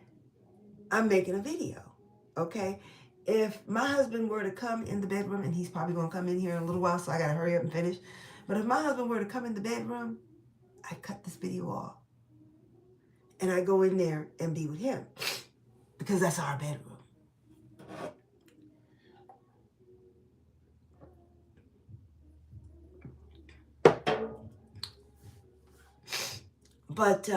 I'm making a video, okay? If my husband were to come in the bedroom, and he's probably going to come in here in a little while, so I got to hurry up and finish. But if my husband were to come in the bedroom, I cut this video off. And I go in there and be with him because that's our bedroom. But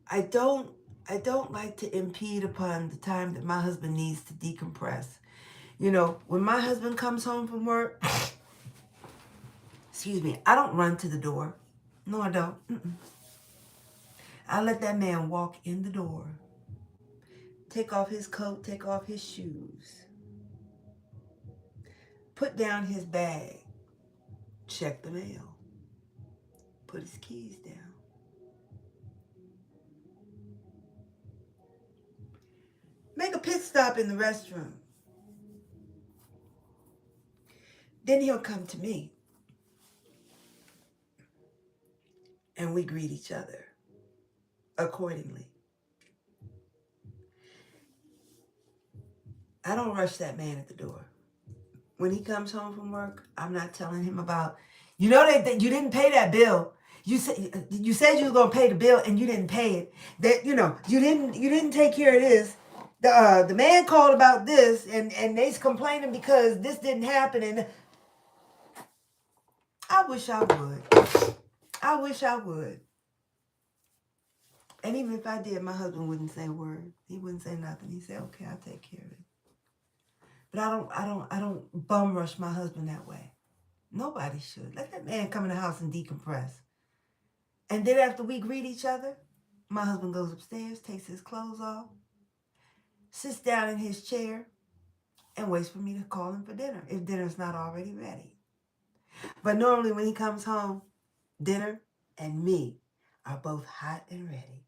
I don't like to impede upon the time that my husband needs to decompress. You know, when my husband comes home from work, excuse me, I don't run to the door. No, I don't. I let that man walk in the door, take off his coat, take off his shoes, put down his bag, check the mail, put his keys down. Make a pit stop in the restroom. Then he'll come to me. And we greet each other accordingly. I don't rush that man at the door. When he comes home from work, I'm not telling him about, you know, that you didn't pay that bill. You said you were going to pay the bill and you didn't pay it. That, you know, you didn't take care of this. The man called about this and they's complaining because this didn't happen. And I wish I would. I wish I would. And even if I did, my husband wouldn't say a word. He wouldn't say nothing. He'd say, okay, I'll take care of it. But I don't bum rush my husband that way. Nobody should. Let that man come in the house and decompress. And then after we greet each other, my husband goes upstairs, takes his clothes off, sits down in his chair, and waits for me to call him for dinner if dinner's not already ready. But normally when he comes home, dinner and me are both hot and ready.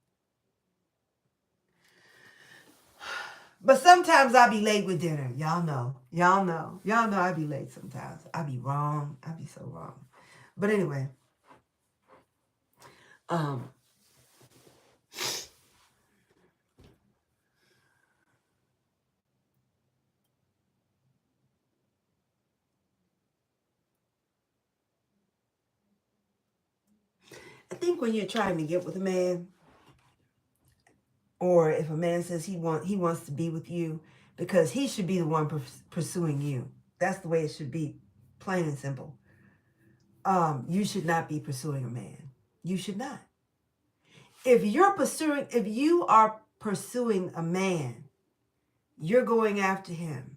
But sometimes I be late with dinner. Y'all know I be late sometimes. I be wrong. I be so wrong. But anyway, Um, I think when you're trying to get with a man, or if a man says he wants to be with you, because he should be the one pursuing you. That's the way it should be, plain and simple. You should not be pursuing a man. You should not. If you are pursuing a man, you're going after him.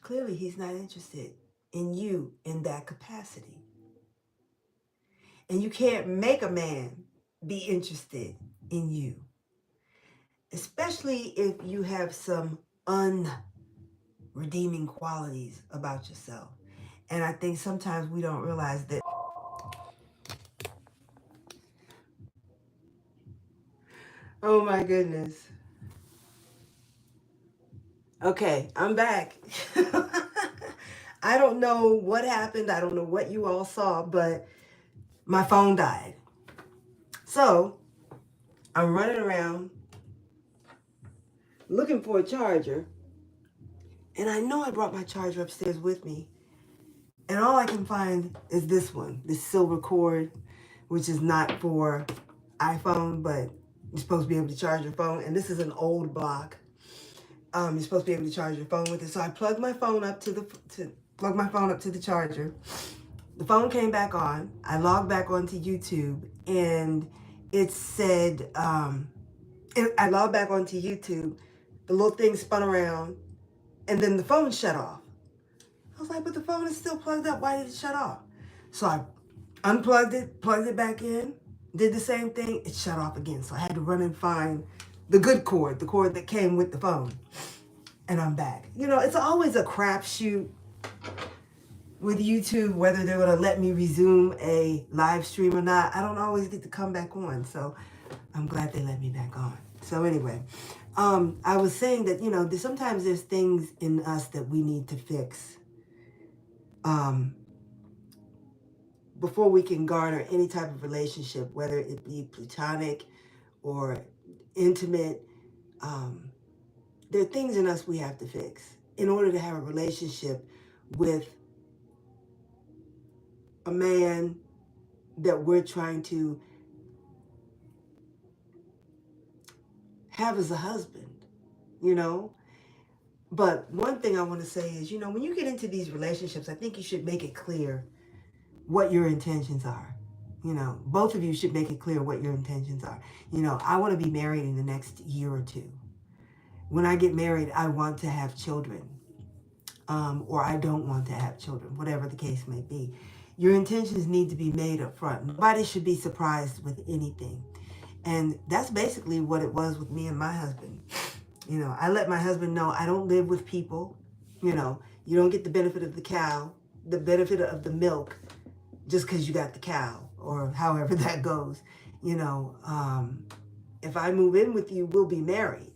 Clearly, he's not interested in you in that capacity. And you can't make a man be interested in you, especially if you have some unredeeming qualities about yourself. And I think sometimes we don't realize that. Oh my goodness. Okay, I'm back. I don't know what happened. I don't know what you all saw, but my phone died. So I'm running around looking for a charger. And I know I brought my charger upstairs with me. And all I can find is this one, this silver cord, which is not for iPhone, but you're supposed to be able to charge your phone. And this is an old block. You're supposed to be able to charge your phone with it. So I plugged my phone up to the charger. The phone came back on. I logged back onto YouTube, and it said, I logged back onto YouTube. The little thing spun around, and then the phone shut off. I was like, but the phone is still plugged up. Why did it shut off? So I unplugged it, plugged it back in, did the same thing. It shut off again. So I had to run and find the good cord, the cord that came with the phone. And I'm back. You know, it's always a crapshoot with YouTube, whether they're going to let me resume a live stream or not. I don't always get to come back on. So I'm glad they let me back on. So anyway, I was saying that, you know, sometimes there's things in us that we need to fix before we can garner any type of relationship, whether it be platonic or intimate. There are things in us we have to fix in order to have a relationship with a man that we're trying to have as a husband, you know? But one thing I want to say is, you know, when you get into these relationships, I think you should make it clear what your intentions are. You know, both of you should make it clear what your intentions are. You know, I want to be married in the next year or two. When I get married, I want to have children, or I don't want to have children, whatever the case may be. Your intentions need to be made up front. Nobody should be surprised with anything. And that's basically what it was with me and my husband. You know, I let my husband know I don't live with people. You know, you don't get the benefit of the cow, the benefit of the milk, just because you got the cow, or however that goes. You know, if I move in with you, we'll be married.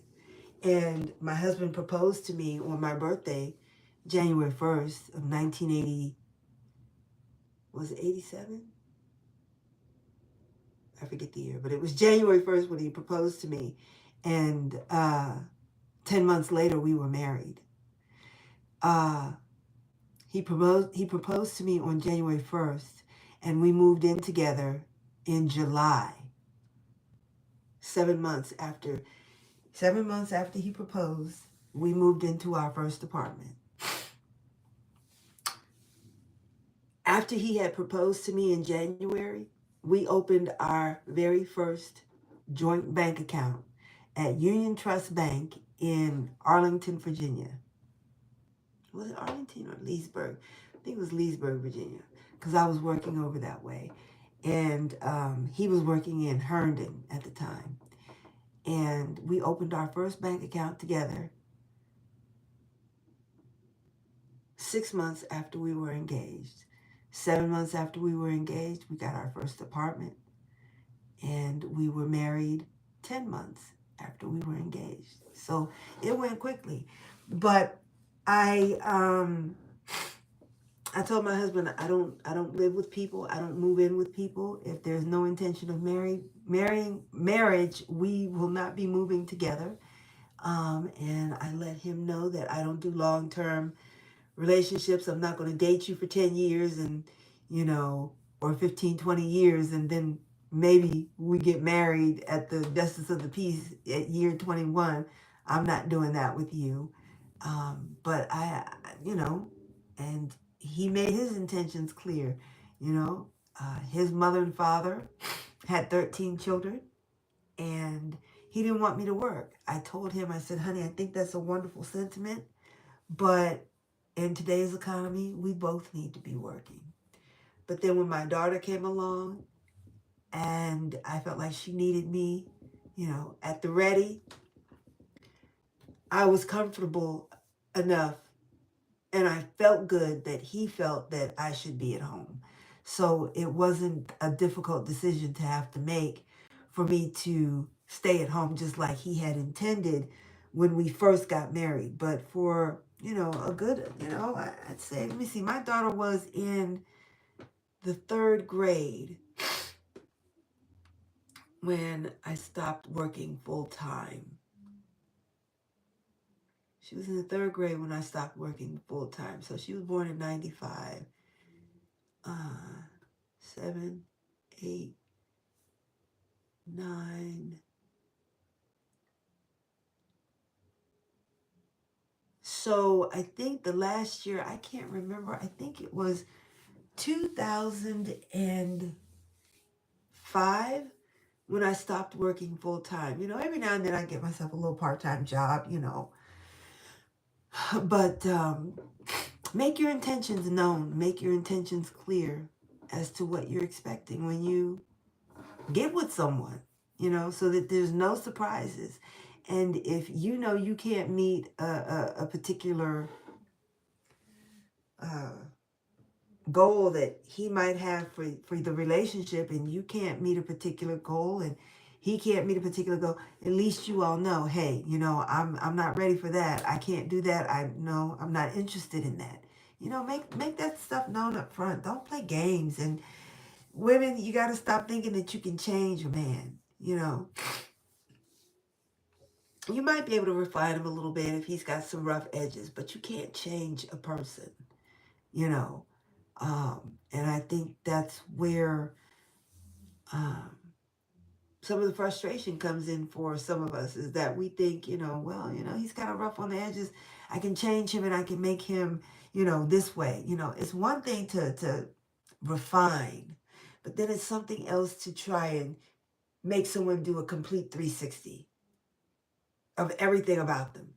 And my husband proposed to me on my birthday, January 1st of 1980, was it 87? I forget the year, but it was January 1st when he proposed to me. And 10 months later, we were married. He proposed to me on January 1st, and we moved in together in July. 7 months after he proposed, we moved into our first apartment. After he had proposed to me in January, we opened our very first joint bank account at Union Trust Bank in Arlington, Virginia. Was it Arlington or Leesburg? I think it was Leesburg, Virginia, because I was working over that way. And he was working in Herndon at the time. And we opened our first bank account together 6 months after we were engaged. 7 months after we were engaged, we got our first apartment. And we were married 10 months after we were engaged. So it went quickly. But I I told my husband I don't live with people. I don't move in with people. If there's no intention of marriage, we will not be moving together. And I let him know that I don't do long-term relationships. I'm not going to date you for 10 years and, or 15, 20 years. And then maybe we get married at the justice of the peace at year 21. I'm not doing that with you. But and he made his intentions clear. His mother and father had 13 children, and he didn't want me to work. I told him, I said, honey, I think that's a wonderful sentiment, but in today's economy, we both need to be working. But then when my daughter came along and I felt like she needed me, at the ready, I was comfortable enough and I felt good that he felt that I should be at home. So it wasn't a difficult decision to have to make for me to stay at home just like he had intended when we first got married. But for, a good, I'd say, let me see, my daughter was in the 3rd grade when I stopped working full time. She was in the 3rd grade when I stopped working full time. So she was born in 95. 7, 8, 9. So I think the last year, I can't remember, I think it was 2005 when I stopped working full time. Every now and then I get myself a little part-time job, but make your intentions known, make your intentions clear as to what you're expecting when you get with someone, so that there's no surprises. And if you can't meet a particular goal that he might have for the relationship, and you can't meet a particular goal and he can't meet a particular goal, at least you all know, hey, I'm not ready for that. I can't do that. I'm not interested in that. Make that stuff known up front. Don't play games. And women, you got to stop thinking that you can change a man. You might be able to refine him a little bit if he's got some rough edges, but you can't change a person, and I think that's where some of the frustration comes in for some of us, is that we think, he's kind of rough on the edges. I can change him and I can make him, this way. It's one thing to refine, but then it's something else to try and make someone do a complete 360 of everything about them.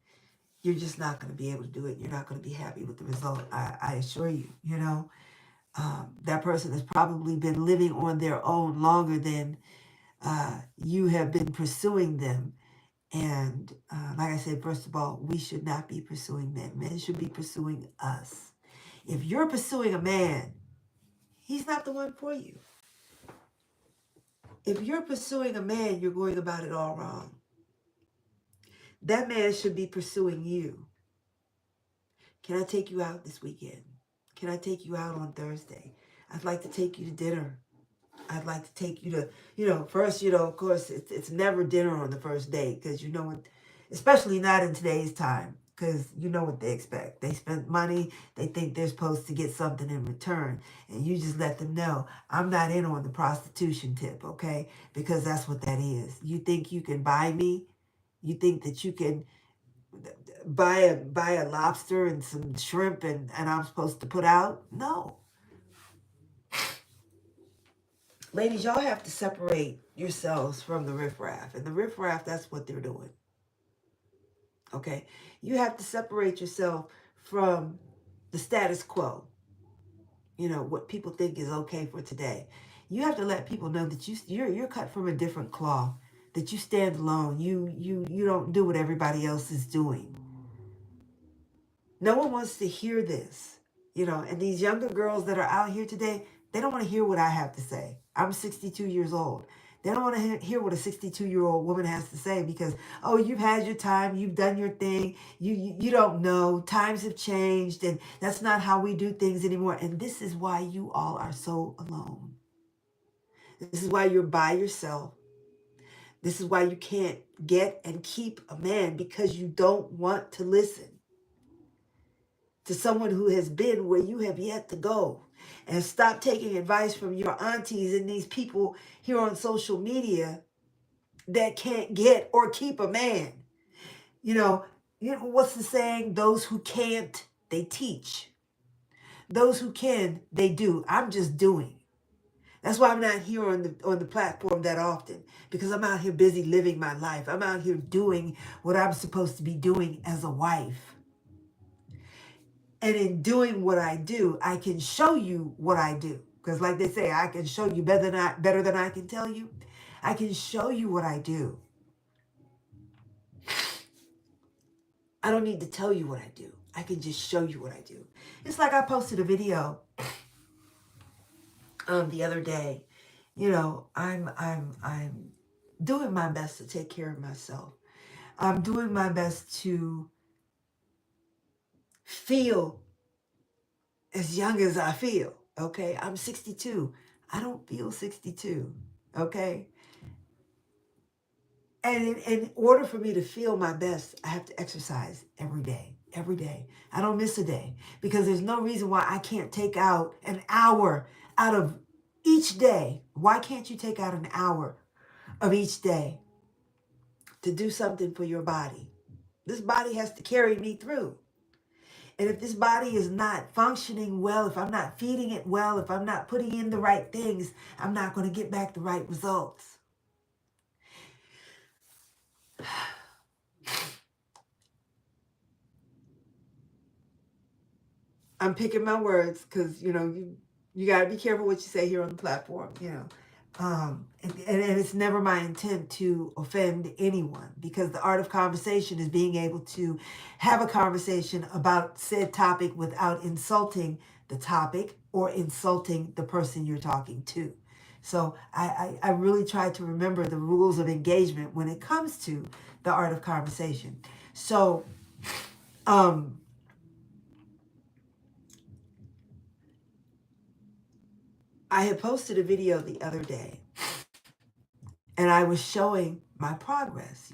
You're just not going to be able to do it. You're not going to be happy with the result. I assure you, that person has probably been living on their own longer than you have been pursuing them. And like I said, first of all, we should not be pursuing men. Men should be pursuing us. If you're pursuing a man, he's not the one for you. If you're pursuing a man, you're going about it all wrong. That man should be pursuing you. Can I take you out this weekend? Can I take you out on Thursday? I'd like to take you to dinner. I'd like to take you to, first, of course, it's never dinner on the first date, because what, especially not in today's time, because you know what they expect. They spend money. They think they're supposed to get something in return. And you just let them know, I'm not in on the prostitution tip, okay? Because that's what that is. You think you can buy me? You think that you can buy a lobster and some shrimp and I'm supposed to put out? No. Ladies, y'all have to separate yourselves from the riffraff. And the riffraff, that's what they're doing. Okay? You have to separate yourself from the status quo. What people think is okay for today. You have to let people know that you're cut from a different cloth, that you stand alone. You don't do what everybody else is doing. No one wants to hear this. And these younger girls that are out here today, they don't want to hear what I have to say. I'm 62 years old. They don't want to hear what a 62-year-old woman has to say because, oh, you've had your time, you've done your thing, you don't know, times have changed, and that's not how we do things anymore. And this is why you all are so alone. This is why you're by yourself. This is why you can't get and keep a man, because you don't want to listen to someone who has been where you have yet to go. And stop taking advice from your aunties and these people here on social media that can't get or keep a man. You know what's the saying? Those who can't, they teach. Those who can, they do. I'm just doing. That's why I'm not here on the platform that often, because I'm out here busy living my life. I'm out here doing what I'm supposed to be doing as a wife. And in doing what I do, I can show you what I do. Because like they say, I can show you better than I can tell you. I can show you what I do. I don't need to tell you what I do. I can just show you what I do. It's like I posted a video the other day. I'm doing my best to take care of myself. I'm doing my best to feel as young as I feel. Okay, I'm 62. I don't feel 62. Okay. And in order for me to feel my best, I have to exercise every day. Every day. I don't miss a day, because there's no reason why I can't take out an hour out of each day. Why can't you take out an hour of each day to do something for your body? This body has to carry me through. And if this body is not functioning well, if I'm not feeding it well, if I'm not putting in the right things, I'm not going to get back the right results. I'm picking my words because, you got to be careful what you say here on the platform, and it's never my intent to offend anyone, because the art of conversation is being able to have a conversation about said topic without insulting the topic or insulting the person you're talking to. So I really try to remember the rules of engagement when it comes to the art of conversation. So, I had posted a video the other day, and I was showing my progress.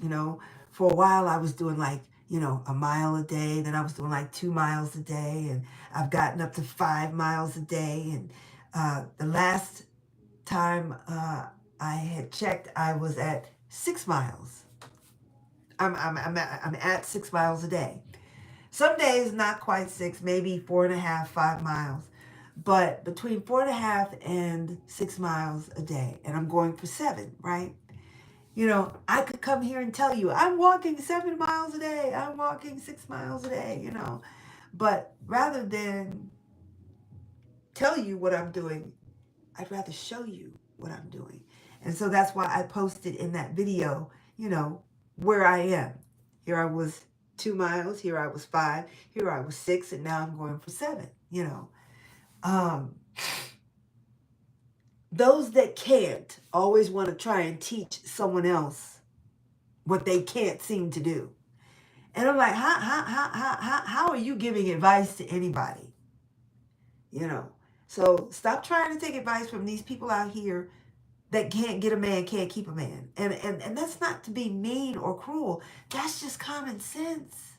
For a while I was doing like, a mile a day. Then I was doing like 2 miles a day, and I've gotten up to 5 miles a day. And the last time I had checked, I was at 6 miles. I'm at 6 miles a day. Some days not quite 6, maybe 4.5, 5 miles. But between 4.5 and 6 miles a day, and I'm going for 7, right? I could come here and tell you, I'm walking 7 miles a day, I'm walking 6 miles a day, But rather than tell you what I'm doing, I'd rather show you what I'm doing. And so that's why I posted in that video, where I am. Here I was 2 miles, here I was 5, here I was 6, and now I'm going for 7, Those that can't always want to try and teach someone else what they can't seem to do. And I'm like, how are you giving advice to anybody? So stop trying to take advice from these people out here that can't get a man, can't keep a man. And that's not to be mean or cruel. That's just common sense.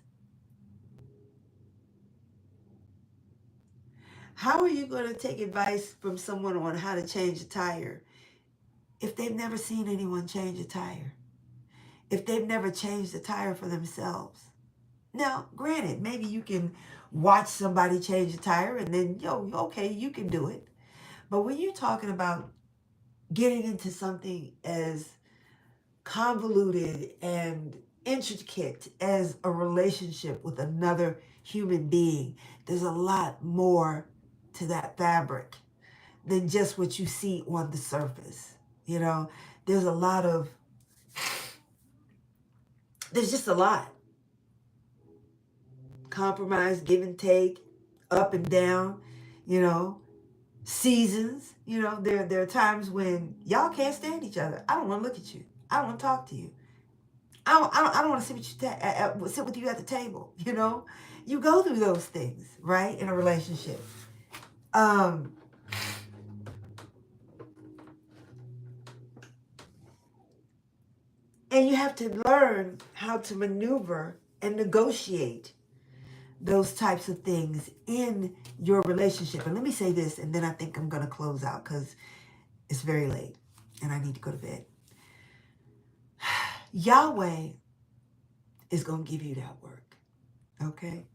How are you going to take advice from someone on how to change a tire if they've never seen anyone change a tire? If they've never changed a tire for themselves? Now, granted, maybe you can watch somebody change a tire and then, okay, you can do it. But when you're talking about getting into something as convoluted and intricate as a relationship with another human being, there's a lot more to that fabric than just what you see on the surface. There's just a lot. Compromise, give and take, up and down, seasons. You know, there are times when y'all can't stand each other. I don't want to look at you. I don't want to talk to you. I don't want to sit with you sit with you at the table. You know, you go through those things, right, in a relationship. Um, and you have to learn how to maneuver and negotiate those types of things in your relationship. And let me say this, and then I think I'm going to close out because it's very late and I need to go to bed. Yahweh is going to give you that work, okay?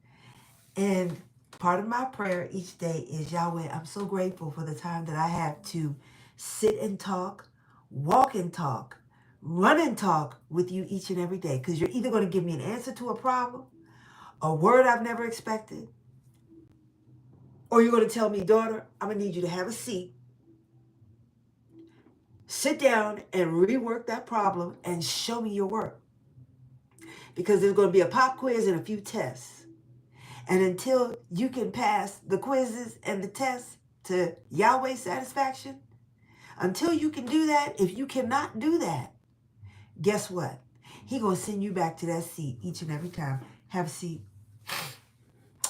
And part of my prayer each day is, Yahweh, I'm so grateful for the time that I have to sit and talk, walk and talk, run and talk with you each and every day, because you're either going to give me an answer to a problem, a word I've never expected, or you're going to tell me, daughter, I'm going to need you to have a seat, sit down and rework that problem and show me your work. Because there's going to be a pop quiz and a few tests. And until you can pass the quizzes and the tests to Yahweh's satisfaction, until you can do that, if you cannot do that, guess what? He going to send you back to that seat each and every time. Have a seat.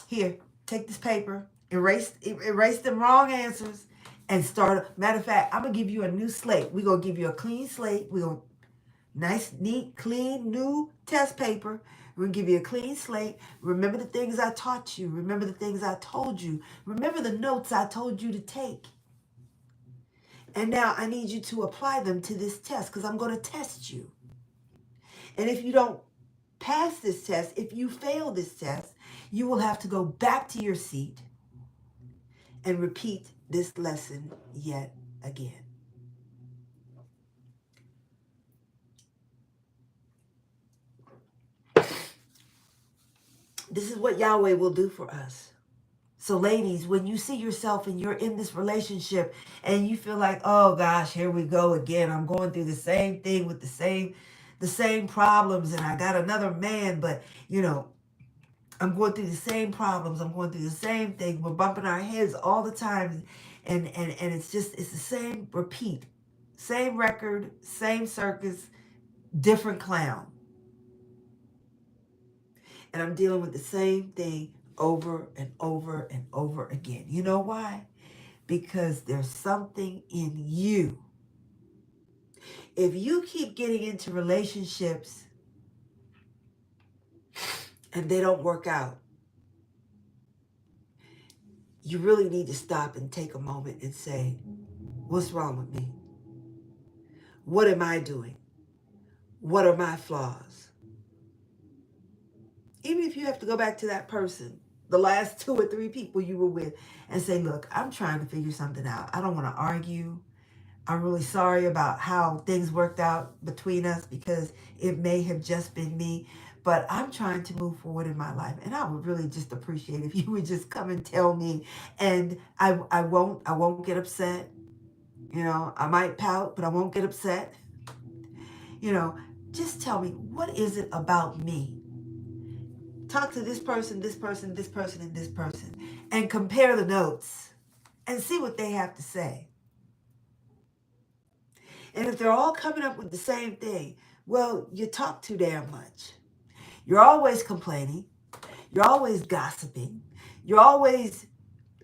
Here, take this paper, erase them wrong answers, and start. Matter of fact, I'm going to give you a new slate. We're going to give you a clean slate. We're going to nice, neat, clean, new test paper. We're going to give you a clean slate. Remember the things I taught you. Remember the things I told you. Remember the notes I told you to take. And now I need you to apply them to this test because I'm going to test you. And if you don't pass this test, if you fail this test, you will have to go back to your seat and repeat this lesson yet again. This is what Yahweh will do for us. So ladies, when you see yourself and you're in this relationship and you feel like, oh gosh, here we go again. I'm going through the same thing with the same problems, and I got another man, but you know, I'm going through the same problems. I'm going through the same thing. We're bumping our heads all the time. And it's the same repeat. Same record, same circus, different clown. And I'm dealing with the same thing over and over and over again. You know why? Because there's something in you. If you keep getting into relationships and they don't work out, you really need to stop and take a moment and say, what's wrong with me? What am I doing? What are my flaws? Even if you have to go back to that person, the last 2 or 3 people you were with, and say, look, I'm trying to figure something out. I don't want to argue. I'm really sorry about how things worked out between us because it may have just been me, but I'm trying to move forward in my life. And I would really just appreciate if you would just come and tell me, and I won't get upset. You know, I might pout, but I won't get upset. You know, just tell me, what is it about me? Talk to this person, this person, this person, and this person, and compare the notes and see what they have to say. And if they're all coming up with the same thing, well, you talk too damn much. You're always complaining. You're always gossiping. You're always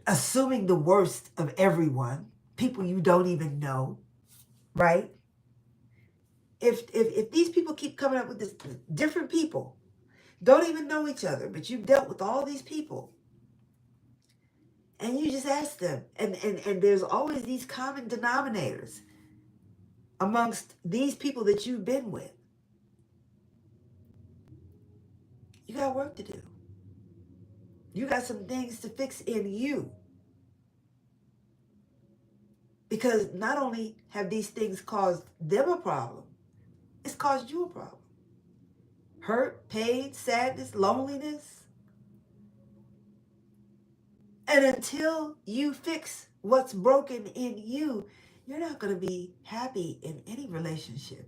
assuming the worst of everyone, people you don't even know, right? If these people keep coming up with this, different people, don't even know each other, but you've dealt with all these people, and you just ask them, and there's always these common denominators amongst these people that you've been with. You got work to do. You got some things to fix in you. Because not only have these things caused them a problem, it's caused you a problem. Hurt, pain, sadness, loneliness. And until you fix what's broken in you, you're not going to be happy in any relationship.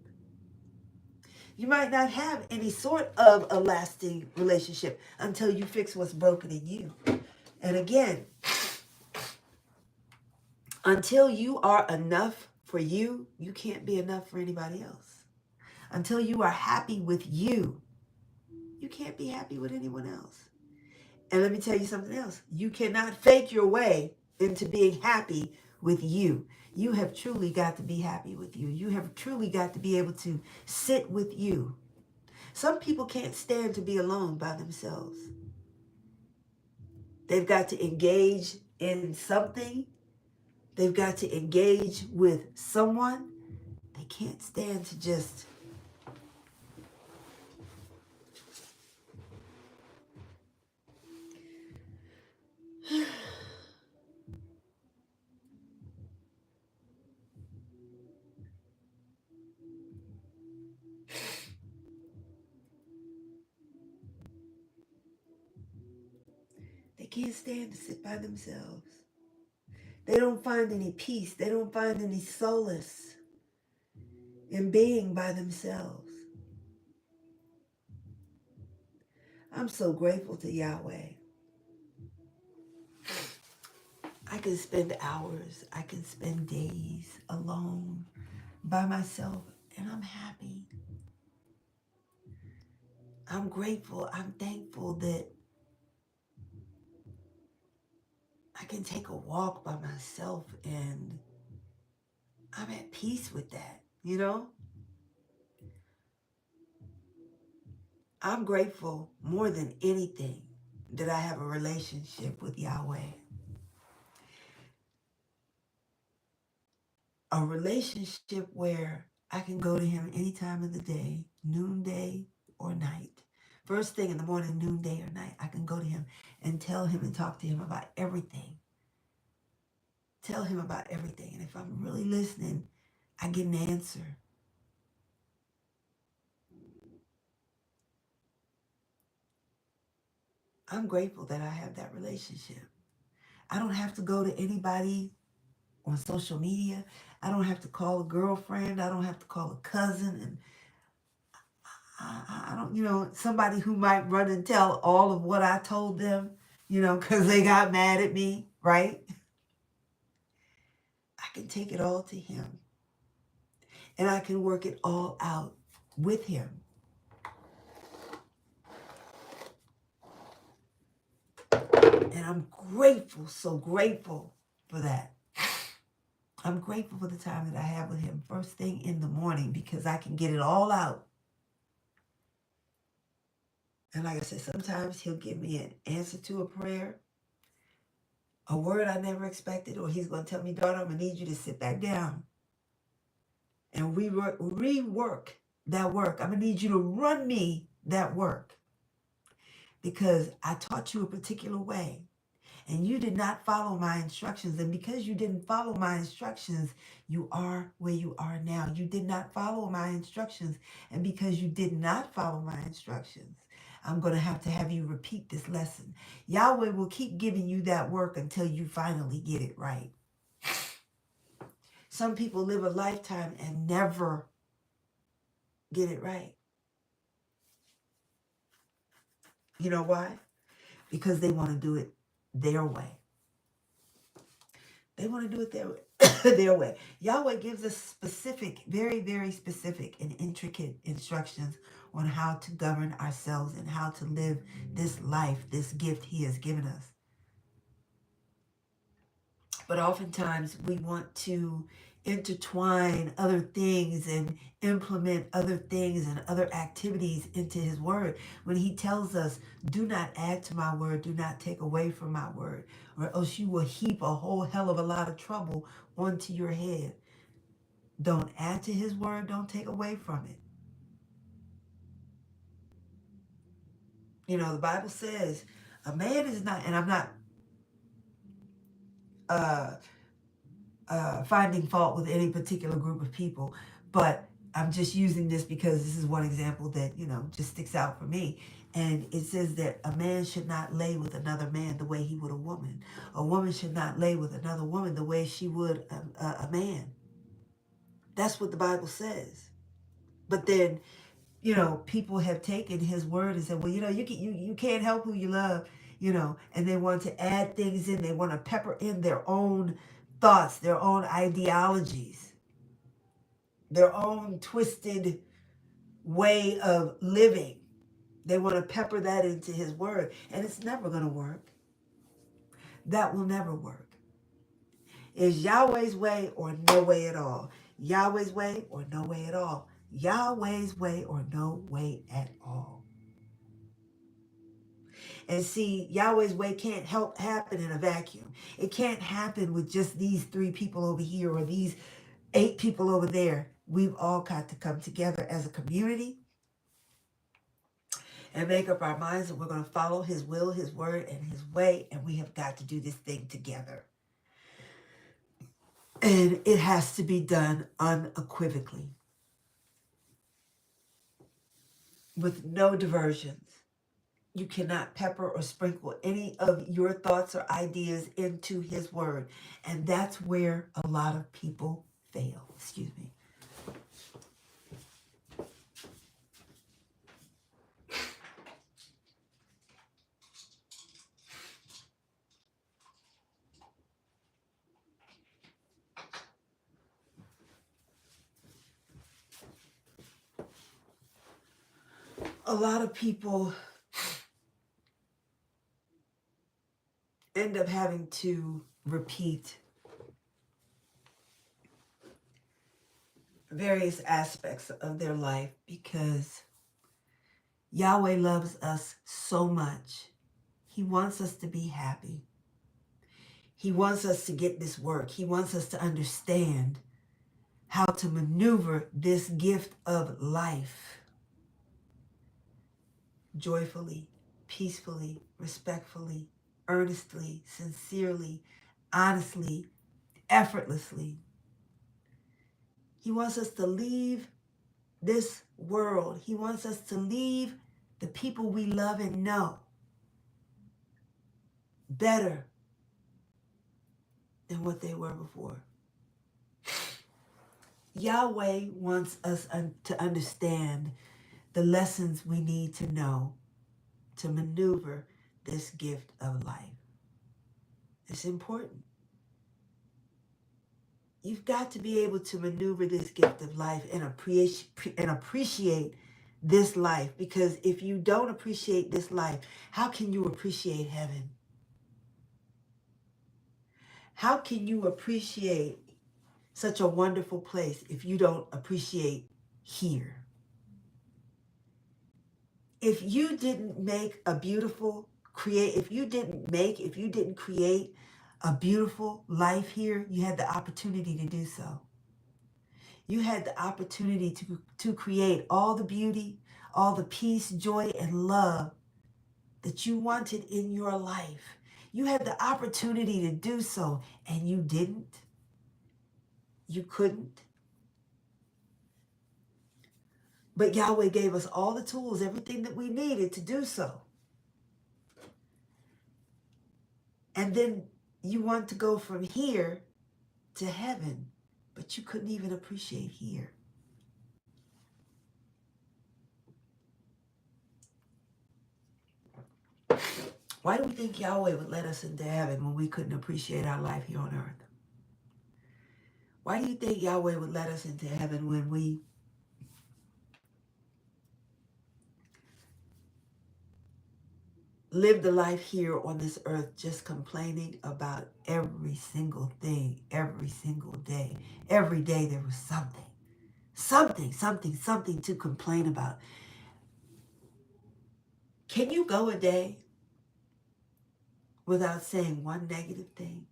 You might not have any sort of a lasting relationship until you fix what's broken in you. And again, Until you are enough for you, you can't be enough for anybody else. Until you are happy with you, you can't be happy with anyone else. And let me tell you something else. You cannot fake your way into being happy with you. You have truly got to be happy with you. You have truly got to be able to sit with you. Some people can't stand to be alone by themselves. They've got to engage in something. They've got to engage with someone. They can't stand to just, they can't stand to sit by themselves. They don't find any peace. They don't find any solace in being by themselves. I'm so grateful to Yahweh. I can spend hours, I can spend days alone by myself, and I'm happy. I'm grateful. I'm thankful that I can take a walk by myself and I'm at peace with that, you know? I'm grateful more than anything that I have a relationship with Yahweh. A relationship where I can go to him any time of the day, noonday or night. First thing in the morning, noonday or night, I can go to him and tell him and talk to him about everything. Tell him about everything. And if I'm really listening, I get an answer. I'm grateful that I have that relationship. I don't have to go to anybody on social media. I don't have to call a girlfriend. I don't have to call a cousin. And I don't, somebody who might run and tell all of what I told them, because they got mad at me, right? I can take it all to him and I can work it all out with him. And I'm grateful, so grateful for that. I'm grateful for the time that I have with him first thing in the morning because I can get it all out. And like I said, sometimes he'll give me an answer to a prayer, a word I never expected, or he's going to tell me, daughter, I'm going to need you to sit back down and rework that work. I'm going to need you to run me that work because I taught you a particular way and you did not follow my instructions. And because you didn't follow my instructions, you are where you are now. You did not follow my instructions. And because you did not follow my instructions, I'm going to have you repeat this lesson. Yahweh will keep giving you that work until you finally get it right. Some people live a lifetime and never get it right. You know why? Because they want to do it their way. They want to do it their way. Yahweh gives us specific, very, very specific and intricate instructions on how to govern ourselves and how to live this life, this gift he has given us. But oftentimes we want to intertwine other things and implement other things and other activities into his word when he tells us, do not add to my word, do not take away from my word, or else you will heap a whole hell of a lot of trouble onto your head. Don't add to his word, don't take away from it. The Bible says a man is not, and I'm not finding fault with any particular group of people, but I'm just using this because this is one example that, just sticks out for me. And it says that a man should not lay with another man the way he would a woman. A woman should not lay with another woman the way she would a man. That's what the Bible says. But then, people have taken his word and said, well, you can't help who you love, and they want to add things in. They want to pepper in their own thoughts, their own ideologies, their own twisted way of living. They want to pepper that into his word, and it's never going to work. That will never work. Is Yahweh's way or no way at all? Yahweh's way or no way at all? Yahweh's way or no way at all? And see, Yahweh's way can't help happen in a vacuum. It can't happen with just these 3 people over here or these 8 people over there. We've all got to come together as a community and make up our minds that we're going to follow his will, his word, and his way. And we have got to do this thing together. And it has to be done unequivocally, with no diversions. You cannot pepper or sprinkle any of your thoughts or ideas into his word. And that's where a lot of people fail. Excuse me. A lot of people end up having to repeat various aspects of their life because Yahweh loves us so much. He wants us to be happy. He wants us to get this work. He wants us to understand how to maneuver this gift of life joyfully, peacefully, respectfully, earnestly, sincerely, honestly, effortlessly. He wants us to leave this world. He wants us to leave the people we love and know better than what they were before. Yahweh wants us to understand the lessons we need to know to maneuver this gift of life. It's important. You've got to be able to maneuver this gift of life and appreciate this life, because if you don't appreciate this life, how can you appreciate heaven? How can you appreciate such a wonderful place if you don't appreciate here? If you didn't make a beautiful if you didn't create a beautiful life here, you had the opportunity to do so. You had the opportunity to create all the beauty, all the peace, joy, and love that you wanted in your life. You had the opportunity to do so, and you didn't. You couldn't. But Yahweh gave us all the tools, everything that we needed to do so. And then you want to go from here to heaven, but you couldn't even appreciate here. Why do we think Yahweh would let us into heaven when we couldn't appreciate our life here on earth? Why do you think Yahweh would let us into heaven when we live the life here on this earth just complaining about every single thing, every single day? Every day there was something to complain about. Can you go a day without saying one negative thing?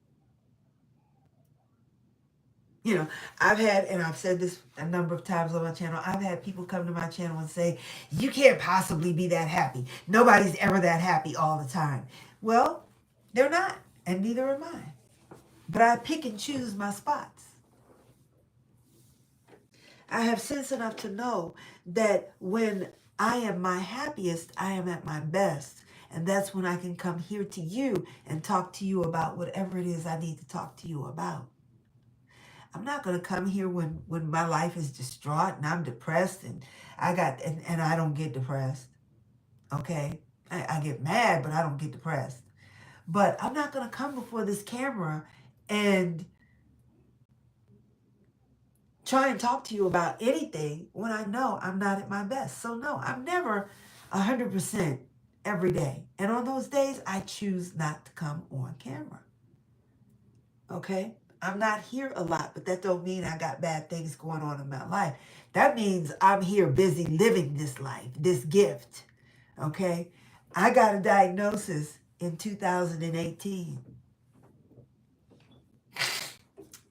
You know, I've had, and I've said this a number of times on my channel, I've had people come to my channel and say, you can't possibly be that happy. Nobody's ever that happy all the time. Well, they're not, and neither am I. But I pick and choose my spots. I have sense enough to know that when I am my happiest, I am at my best. And that's when I can come here to you and talk to you about whatever it is I need to talk to you about. I'm not going to come here when my life is distraught and I'm depressed and I don't get depressed. Okay? I get mad, but I don't get depressed. But I'm not going to come before this camera and try and talk to you about anything when I know I'm not at my best. So no, I'm never 100% every day. And on those days, I choose not to come on camera. Okay? I'm not here a lot, but that don't mean I got bad things going on in my life. That means I'm here busy living this life, this gift. Okay? I got a diagnosis in 2018.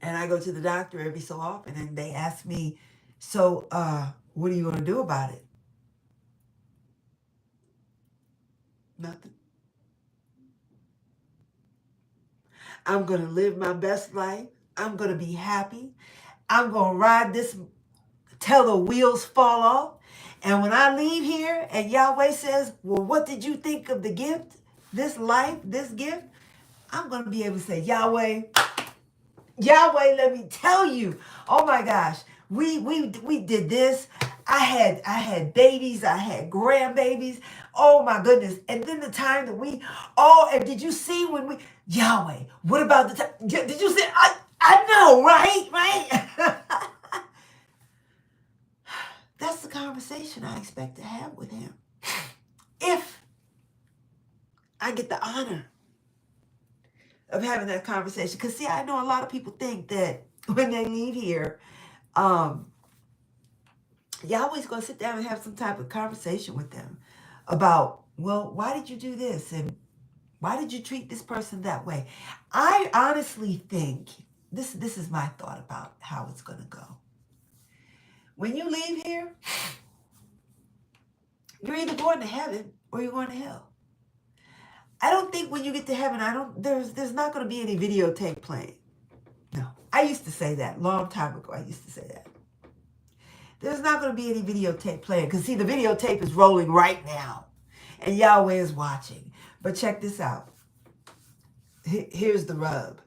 And I go to the doctor every so often and they ask me, so what are you going to do about it? Nothing. I'm going to live my best life. I'm going to be happy. I'm going to ride this till the wheels fall off. And when I leave here and Yahweh says, well, what did you think of the gift? This life, this gift? I'm going to be able to say, Yahweh, let me tell you. Oh my gosh, we did this. I had babies, I had grandbabies. Oh my goodness. And then the time that and did you see when Yahweh, what about the time? Did you see? I know, right? Right? That's the conversation I expect to have with him. If I get the honor of having that conversation. Because see, I know a lot of people think that when they leave here, Yahweh's going to sit down and have some type of conversation with them about, well, why did you do this? And why did you treat this person that way? I honestly think, this is my thought about how it's going to go. When you leave here, you're either going to heaven or you're going to hell. I don't think when you get to heaven, there's not going to be any videotape playing. No. I used to say that long time ago. I used to say that. There's not going to be any videotape playing because see, the videotape is rolling right now and Yahweh is watching. But check this out. Here's the rub.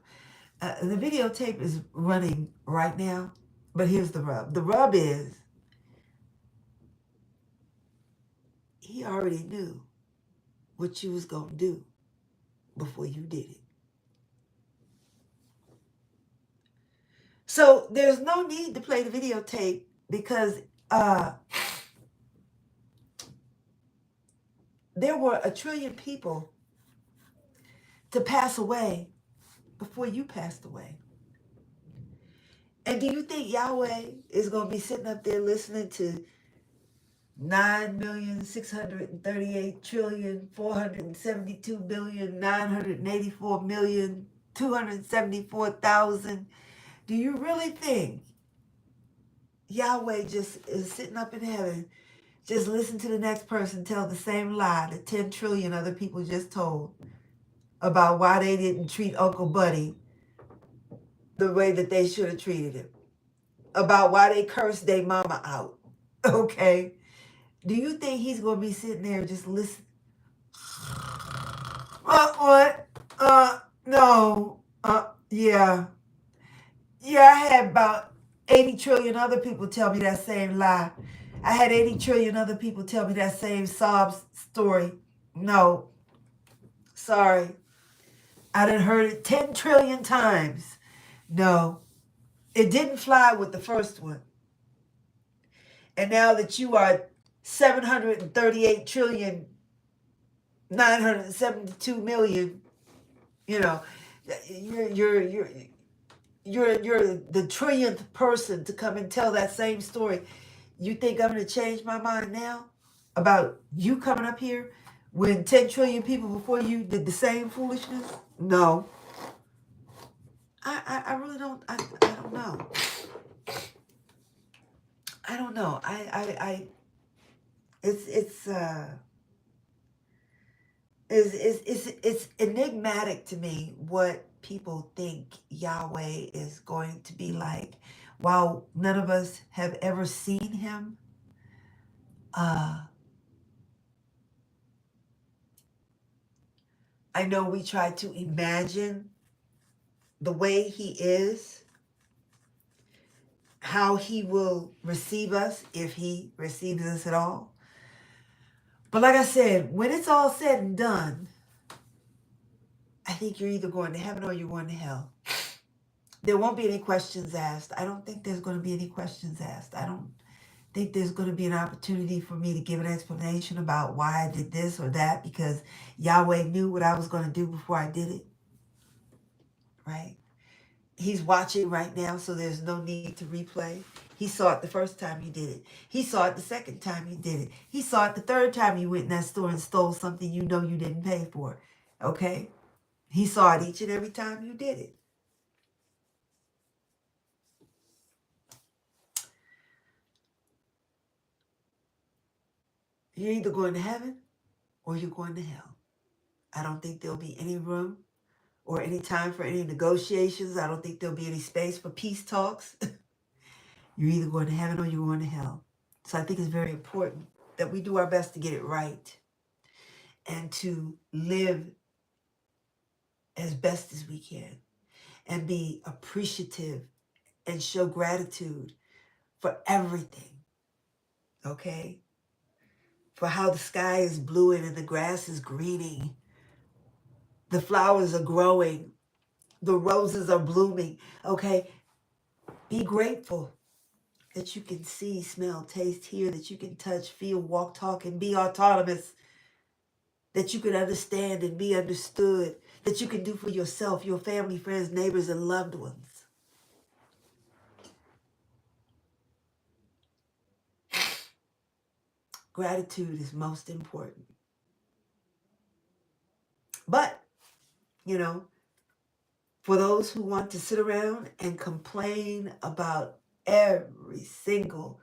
The videotape is running right now, but here's the rub. The rub is he already knew what you was going to do before you did it. So there's no need to play the videotape because there were 1 trillion people to pass away before you passed away. And do you think Yahweh is going to be sitting up there listening to 9,638,472,984,274,000? Do you really think Yahweh just is sitting up in heaven, just listen to the next person tell the same lie that 10 trillion other people just told about why they didn't treat Uncle Buddy the way that they should have treated him, about why they cursed their mama out? Okay? Do you think he's going to be sitting there just listening? What? No. Yeah. Yeah, I had about 80 trillion other people tell me that same lie. I had 80 trillion other people tell me that same sob story. No. Sorry. I done heard it 10 trillion times. No. It didn't fly with the first one. And now that you are 738 trillion 972 million, you know, you're the trillionth person to come and tell that same story. You think I'm going to change my mind now about you coming up here when 10 trillion people before you did the same foolishness? No. I really don't. I don't know. I don't know. It's enigmatic to me what people think Yahweh is going to be like. While none of us have ever seen him, I know we try to imagine the way he is, how he will receive us if he receives us at all. But like I said, when it's all said and done, I think you're either going to heaven or you're going to hell. There won't be any questions asked. I don't think there's going to be any questions asked. I don't think there's going to be an opportunity for me to give an explanation about why I did this or that, because Yahweh knew what I was going to do before I did it, right? He's watching right now, so there's no need to replay. He saw it the first time you did it. He saw it the second time you did it. He saw it the third time you went in that store and stole something you know you didn't pay for. Okay? He saw it each and every time you did it. You're either going to heaven or you're going to hell. I don't think there'll be any room or any time for any negotiations. I don't think there'll be any space for peace talks. You're either going to heaven or you're going to hell. So I think it's very important that we do our best to get it right and to live as best as we can and be appreciative and show gratitude for everything, okay? For how the sky is bluing and the grass is greening, the flowers are growing, the roses are blooming, okay? Be grateful that you can see, smell, taste, hear, that you can touch, feel, walk, talk, and be autonomous, that you can understand and be understood, that you can do for yourself, your family, friends, neighbors, and loved ones. Gratitude is most important. But, you know, for those who want to sit around and complain about every single,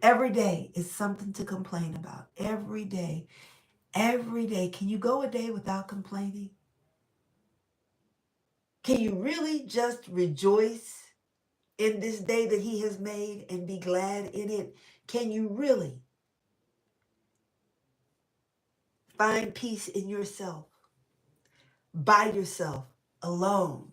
every day is something to complain about. Every day. Every day. Can you go a day without complaining? Can you really just rejoice in this day that he has made and be glad in it? Can you really find peace in yourself, by yourself, alone?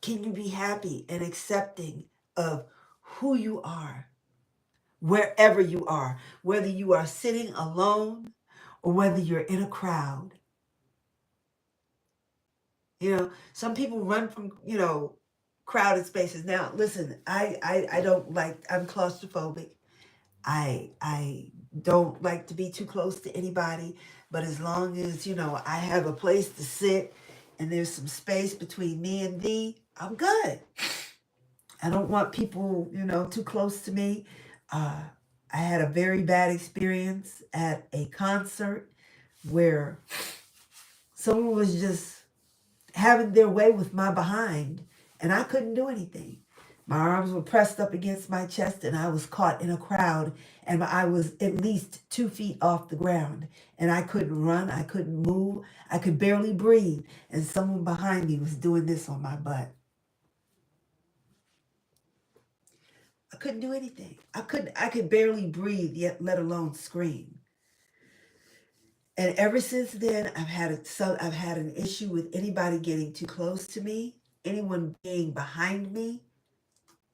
Can you be happy and accepting of who you are, wherever you are, whether you are sitting alone or whether you're in a crowd? Some people run from, crowded spaces. Now, listen, I don't like, I'm claustrophobic. I don't like to be too close to anybody, but as long as, I have a place to sit and there's some space between me and thee, I'm good. I don't want people, too close to me. I had a very bad experience at a concert where someone was just having their way with my behind and I couldn't do anything. My arms were pressed up against my chest and I was caught in a crowd and I was at least 2 feet off the ground and I couldn't run, I couldn't move, I could barely breathe, and someone behind me was doing this on my butt. I couldn't do anything. I could barely breathe, yet let alone scream. And ever since then, I've had an issue with anybody getting too close to me, anyone being behind me.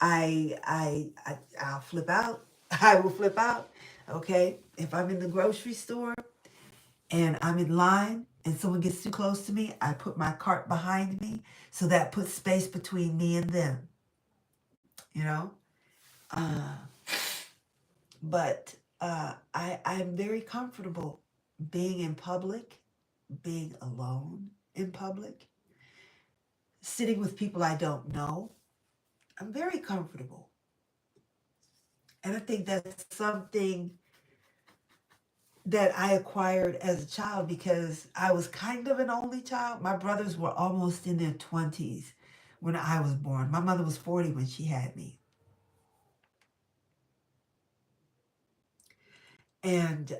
I'll flip out. I will flip out. Okay. If I'm in the grocery store and I'm in line and someone gets too close to me, I put my cart behind me. So that puts space between me and them, you know? But I'm very comfortable being in public, being alone in public, sitting with people I don't know. I'm very comfortable. And I think that's something that I acquired as a child because I was kind of an only child. My brothers were almost in their 20s when I was born. My mother was 40 when she had me. And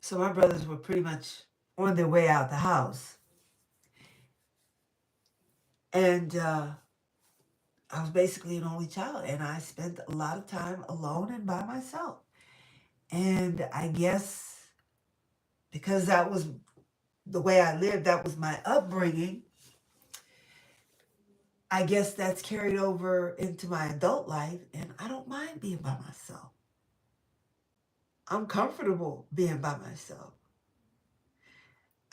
so my brothers were pretty much on their way out the house. And I was basically an only child. And I spent a lot of time alone and by myself. And I guess because that was the way I lived, that was my upbringing, I guess that's carried over into my adult life, and I don't mind being by myself. I'm comfortable being by myself.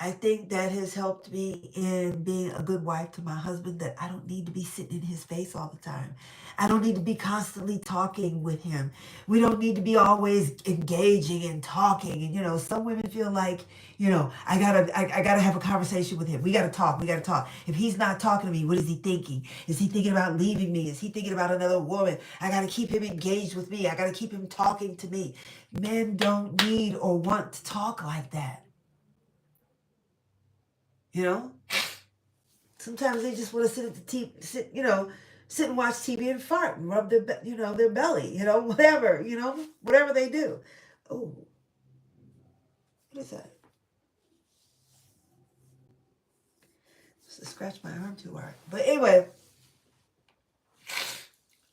I think that has helped me in being a good wife to my husband, that I don't need to be sitting in his face all the time. I don't need to be constantly talking with him. We don't need to be always engaging and talking. And, some women feel like, I gotta have a conversation with him. We gotta talk. We gotta talk. If he's not talking to me, what is he thinking? Is he thinking about leaving me? Is he thinking about another woman? I gotta keep him engaged with me. I gotta keep him talking to me. Men don't need or want to talk like that. You know, sometimes they just want to sit at the TV, sit and watch TV and fart and rub their belly, whatever they do. Oh, what is that? Just scratch my arm too hard. But anyway,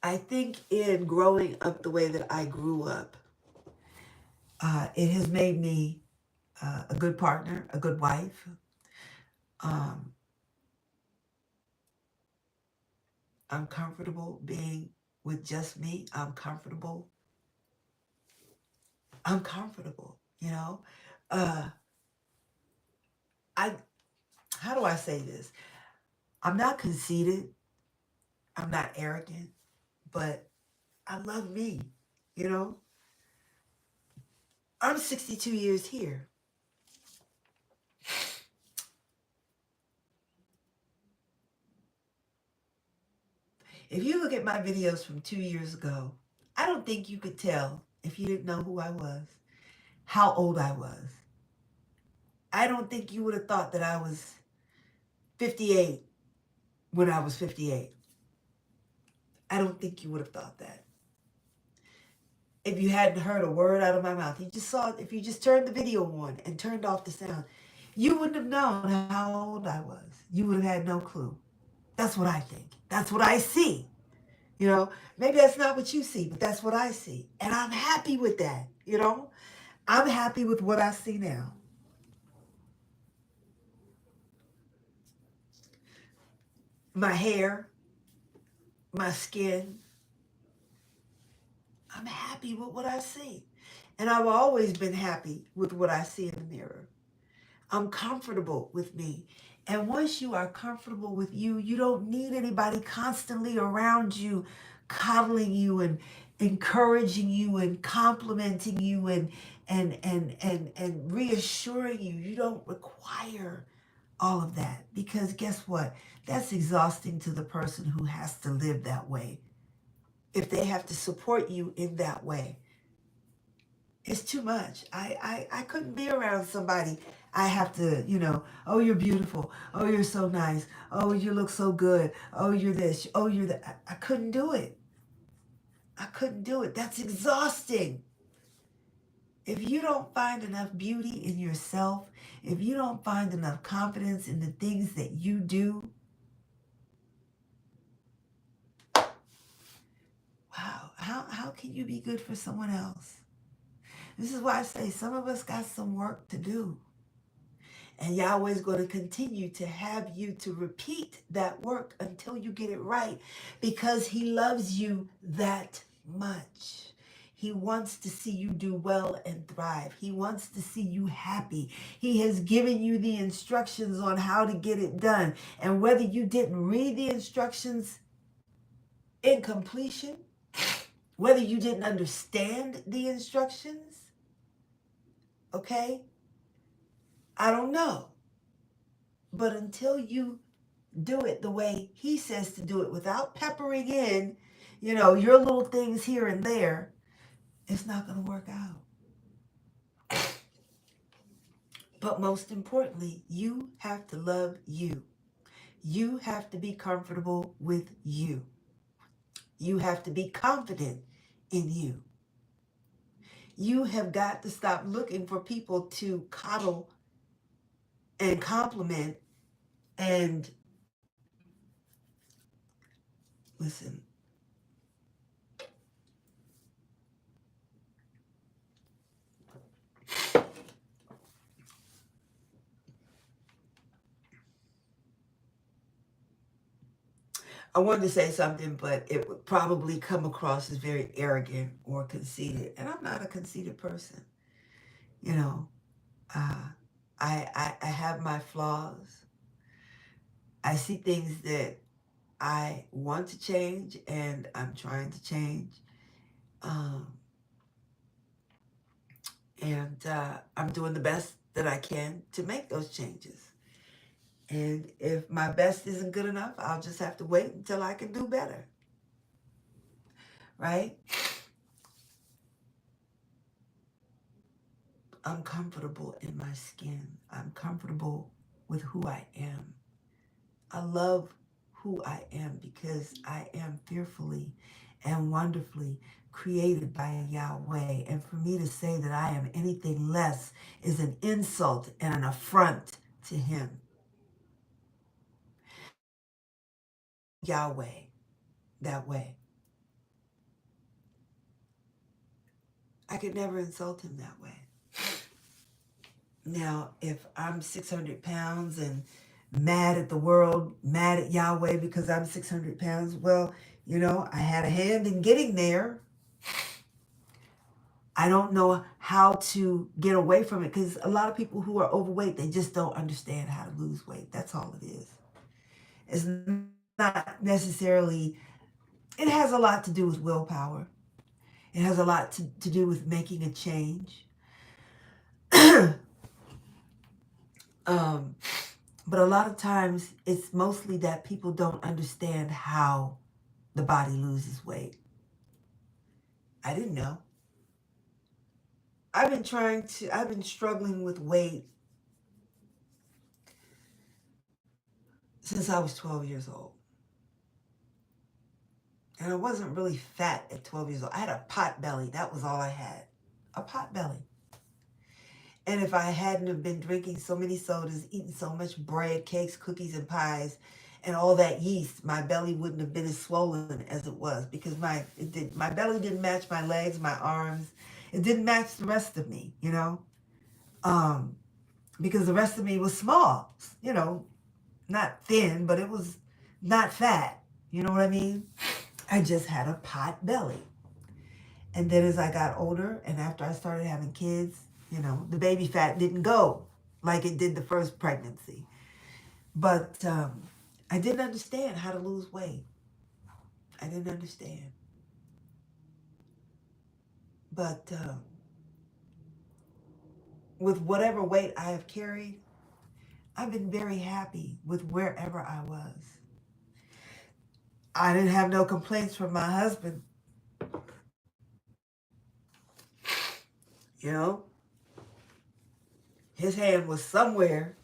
I think in growing up the way that I grew up, it has made me a good partner, a good wife. I'm comfortable being with just me. I'm comfortable. I how do I say this? I'm not conceited. I'm not arrogant, but I love me. You know, I'm 62 years here. If you look at my videos from 2 years ago, I don't think you could tell, if you didn't know who I was, how old I was. I don't think you would have thought that I was 58 when I was 58. I don't think you would have thought that. If you hadn't heard a word out of my mouth, if you just turned the video on and turned off the sound, you wouldn't have known how old I was. You would have had no clue. That's what I think. That's what I see. Maybe that's not what you see, but that's what I see. And I'm happy with that. I'm happy with what I see now. My hair, my skin, I'm happy with what I see. And I've always been happy with what I see in the mirror. I'm comfortable with me. And once you are comfortable with you, you don't need anybody constantly around you, coddling you and encouraging you and complimenting you and reassuring you. You don't require all of that, because guess what? That's exhausting to the person who has to live that way. If they have to support you in that way, it's too much. I couldn't be around somebody. I have to, oh, you're beautiful. Oh, you're so nice. Oh, you look so good. Oh, you're this. Oh, you're that. I couldn't do it. I couldn't do it. That's exhausting. If you don't find enough beauty in yourself, if you don't find enough confidence in the things that you do, wow, how can you be good for someone else? This is why I say some of us got some work to do. And Yahweh's going to continue to have you to repeat that work until you get it right, because he loves you that much. He wants to see you do well and thrive. He wants to see you happy. He has given you the instructions on how to get it done. And whether you didn't read the instructions in completion, whether you didn't understand the instructions, okay, I don't know. But until you do it the way he says to do it, without peppering in, your little things here and there, it's not going to work out. But most importantly, you have to love you. You have to be comfortable with you. You have to be confident in you. You have got to stop looking for people to coddle and compliment and listen. I wanted to say something, but it would probably come across as very arrogant or conceited. And I'm not a conceited person. I have my flaws. I see things that I want to change and I'm trying to change. Um, and I'm doing the best that I can to make those changes. And if my best isn't good enough, I'll just have to wait until I can do better. Right? I'm comfortable in my skin. I'm comfortable with who I am. I love who I am because I am fearfully and wonderfully created by Yahweh. And for me to say that I am anything less is an insult and an affront to him. Yahweh, that way. I could never insult him that way. Now, if I'm 600 pounds and mad at the world, mad at Yahweh because I'm 600 pounds, well, I had a hand in getting there. I don't know how to get away from it because a lot of people who are overweight, they just don't understand how to lose weight. That's all it is. It's not necessarily, it has a lot to do with willpower. It has a lot to do with making a change. But a lot of times it's mostly that people don't understand how the body loses weight. I didn't know. I've been struggling with weight since I was 12 years old. And I wasn't really fat at 12 years old. I had a pot belly. That was all I had. A pot belly. And if I hadn't have been drinking so many sodas, eating so much bread, cakes, cookies, and pies, and all that yeast, my belly wouldn't have been as swollen as it was because my belly didn't match my legs, my arms. It didn't match the rest of me, because the rest of me was small, not thin, but it was not fat. You know what I mean? I just had a pot belly. And then as I got older and after I started having kids, the baby fat didn't go like it did the first pregnancy. But I didn't understand how to lose weight. I didn't understand. But with whatever weight I have carried, I've been very happy with wherever I was. I didn't have no complaints from my husband. His hand was somewhere.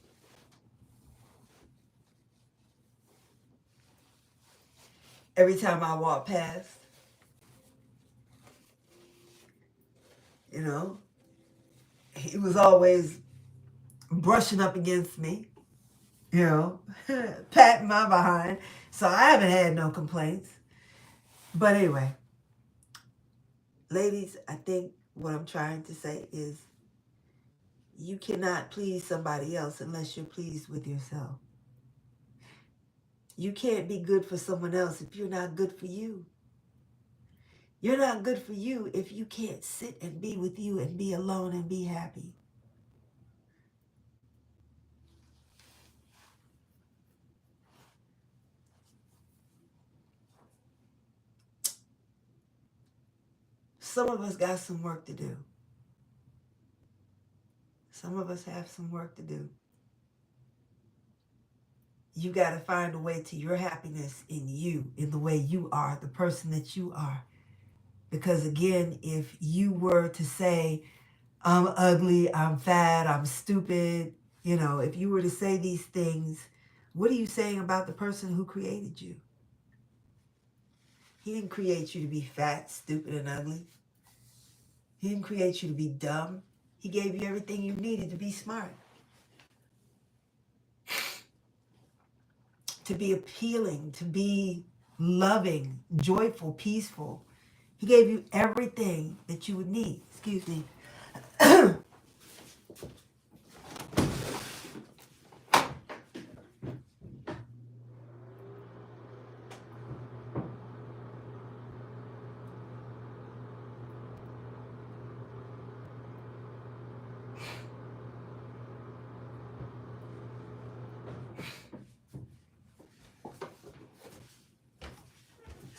Every time I walked past, he was always brushing up against me, patting my behind. So I haven't had no complaints. But anyway, ladies, I think what I'm trying to say is you cannot please somebody else unless you're pleased with yourself. You can't be good for someone else if you're not good for you. You're not good for you if you can't sit and be with you and be alone and be happy. Some of us got some work to do. Some of us have some work to do. You got to find a way to your happiness in you, in the way you are, the person that you are. Because again, if you were to say, I'm ugly, I'm fat, I'm stupid, if you were to say these things, what are you saying about the person who created you? He didn't create you to be fat, stupid, and ugly. He didn't create you to be dumb. He gave you everything you needed to be smart, to be appealing, to be loving, joyful, peaceful. He gave you everything that you would need. Excuse me.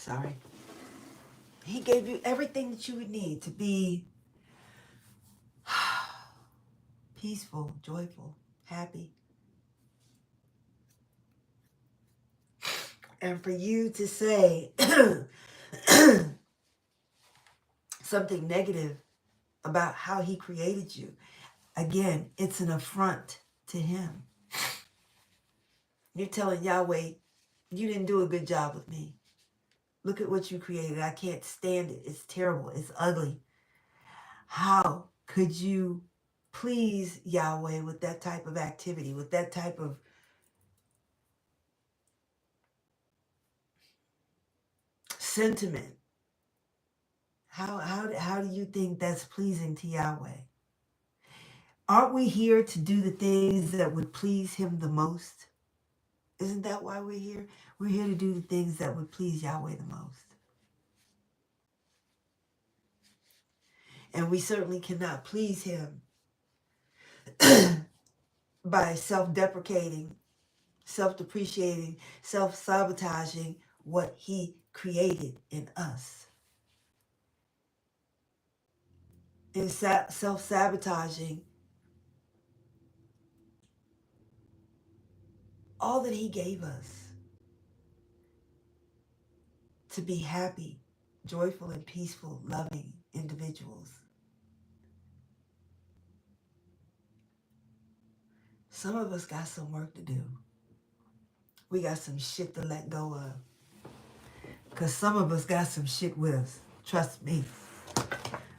Sorry. He gave you everything that you would need to be peaceful, joyful, happy. And for you to say something negative about how he created you, again, it's an affront to him. You're telling Yahweh, you didn't do a good job with me. Look at what you created. I can't stand it. It's terrible. It's ugly. How could you please Yahweh with that type of activity, with that type of sentiment? How do you think that's pleasing to Yahweh? Aren't we here to do the things that would please him the most? Isn't that why we're here? We're here to do the things that would please Yahweh the most. And we certainly cannot please him by self-deprecating, self-depreciating, self-sabotaging what he created in us. And self-sabotaging all that he gave us to be happy, joyful, and peaceful, loving individuals. Some of us got some work to do. We got some shit to let go of. Because some of us got some shit with us. Trust me.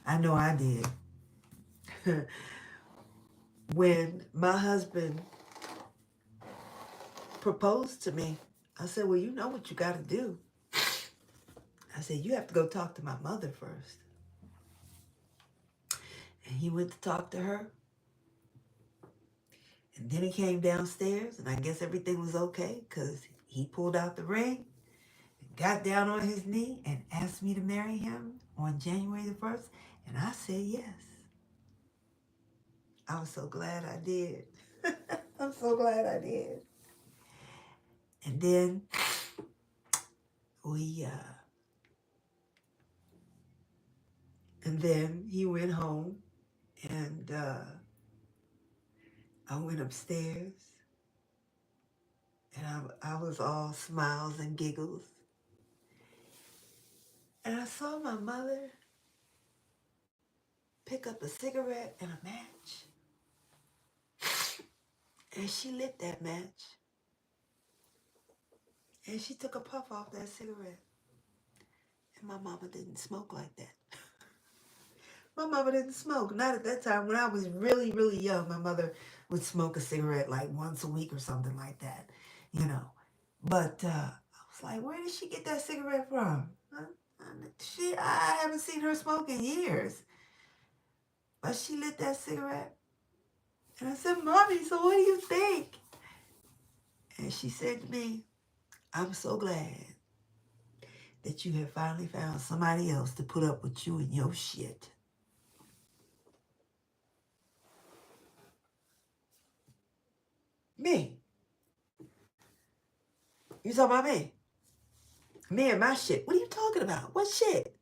I know I did. When my husband proposed to me, I said, well, you know what you got to do. I said, you have to go talk to my mother first. And he went to talk to her. And then he came downstairs, and I guess everything was okay because he pulled out the ring, got down on his knee, and asked me to marry him on January the 1st. And I said yes. I was so glad I did. I'm so glad I did. And then he went home, and I went upstairs, and I was all smiles and giggles. And I saw my mother pick up a cigarette and a match. And she lit that match. And she took a puff off that cigarette. And my mama didn't smoke like that. My mama didn't smoke. Not at that time. When I was really, really young, my mother would smoke a cigarette like once a week or something like that, you know. But I was like, where did she get that cigarette from? I haven't seen her smoke in years. But she lit that cigarette. And I said, Mommy, so what do you think? And she said to me, I'm so glad that you have finally found somebody else to put up with you and your shit. Me. You talking about me? Me and my shit. What are you talking about? What shit?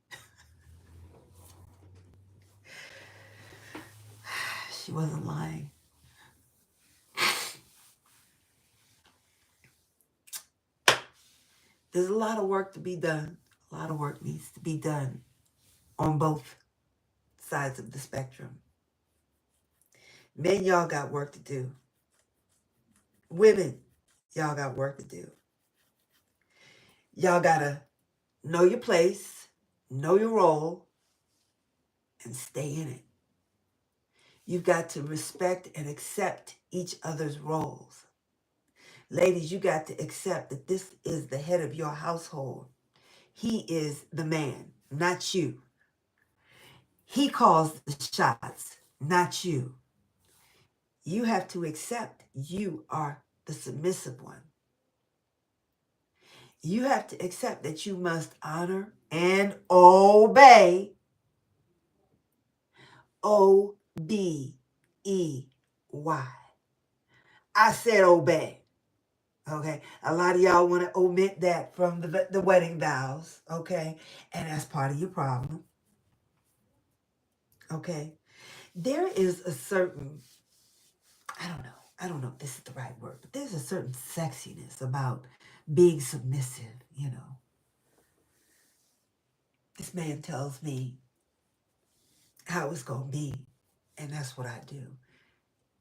She wasn't lying. There's a lot of work to be done. A lot of work needs to be done on both sides of the spectrum. Men, y'all got work to do. Women, y'all got work to do. Y'all gotta know your place, know your role, and stay in it. You've got to respect and accept each other's roles. Ladies, you got to accept that this is the head of your household. He is the man, not you. He calls the shots, not you. You have to accept you are the submissive one. You have to accept that you must honor and obey. O-B-E-Y. I said obey. Okay, a lot of y'all want to omit that from the wedding vows. Okay, and that's part of your problem. Okay, there is a certain, I don't know if this is the right word, but there's a certain sexiness about being submissive. This man tells me how it's gonna be, and that's what I do.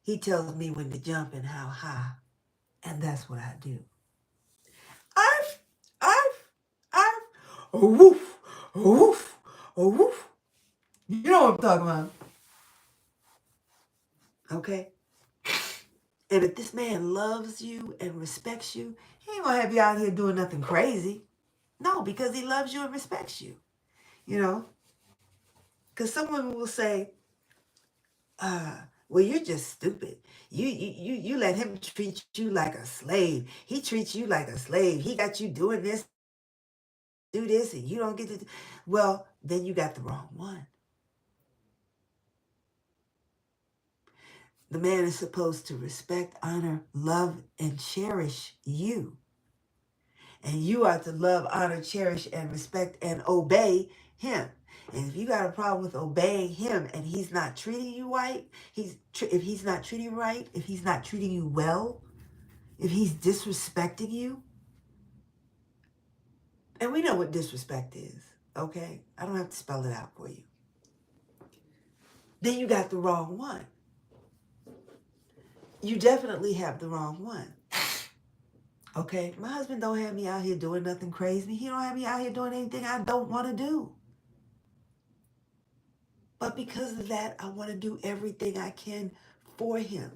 He tells me when to jump and how high, and that's what I do. Arf, arf, arf, oh woof, oh woof, oh woof. You know what I'm talking about, okay? And if this man loves you and respects you, he ain't gonna have you out here doing nothing crazy. No, because he loves you and respects you, you know? Because some women will say, well, you're just stupid. You let him treat you like a slave. He treats you like a slave. He got you doing this, do this, and you don't get to. Well, then you got the wrong one. The man is supposed to respect, honor, love, and cherish you. And you are to love, honor, cherish, and respect and obey him. And if you got a problem with obeying him and he's not treating you right, if he's not treating you right, if he's not treating you well, if he's disrespecting you, and we know what disrespect is, okay? I don't have to spell it out for you. Then you got the wrong one. You definitely have the wrong one. Okay? My husband don't have me out here doing nothing crazy. He don't have me out here doing anything I don't want to do. But because of that, I want to do everything I can for him.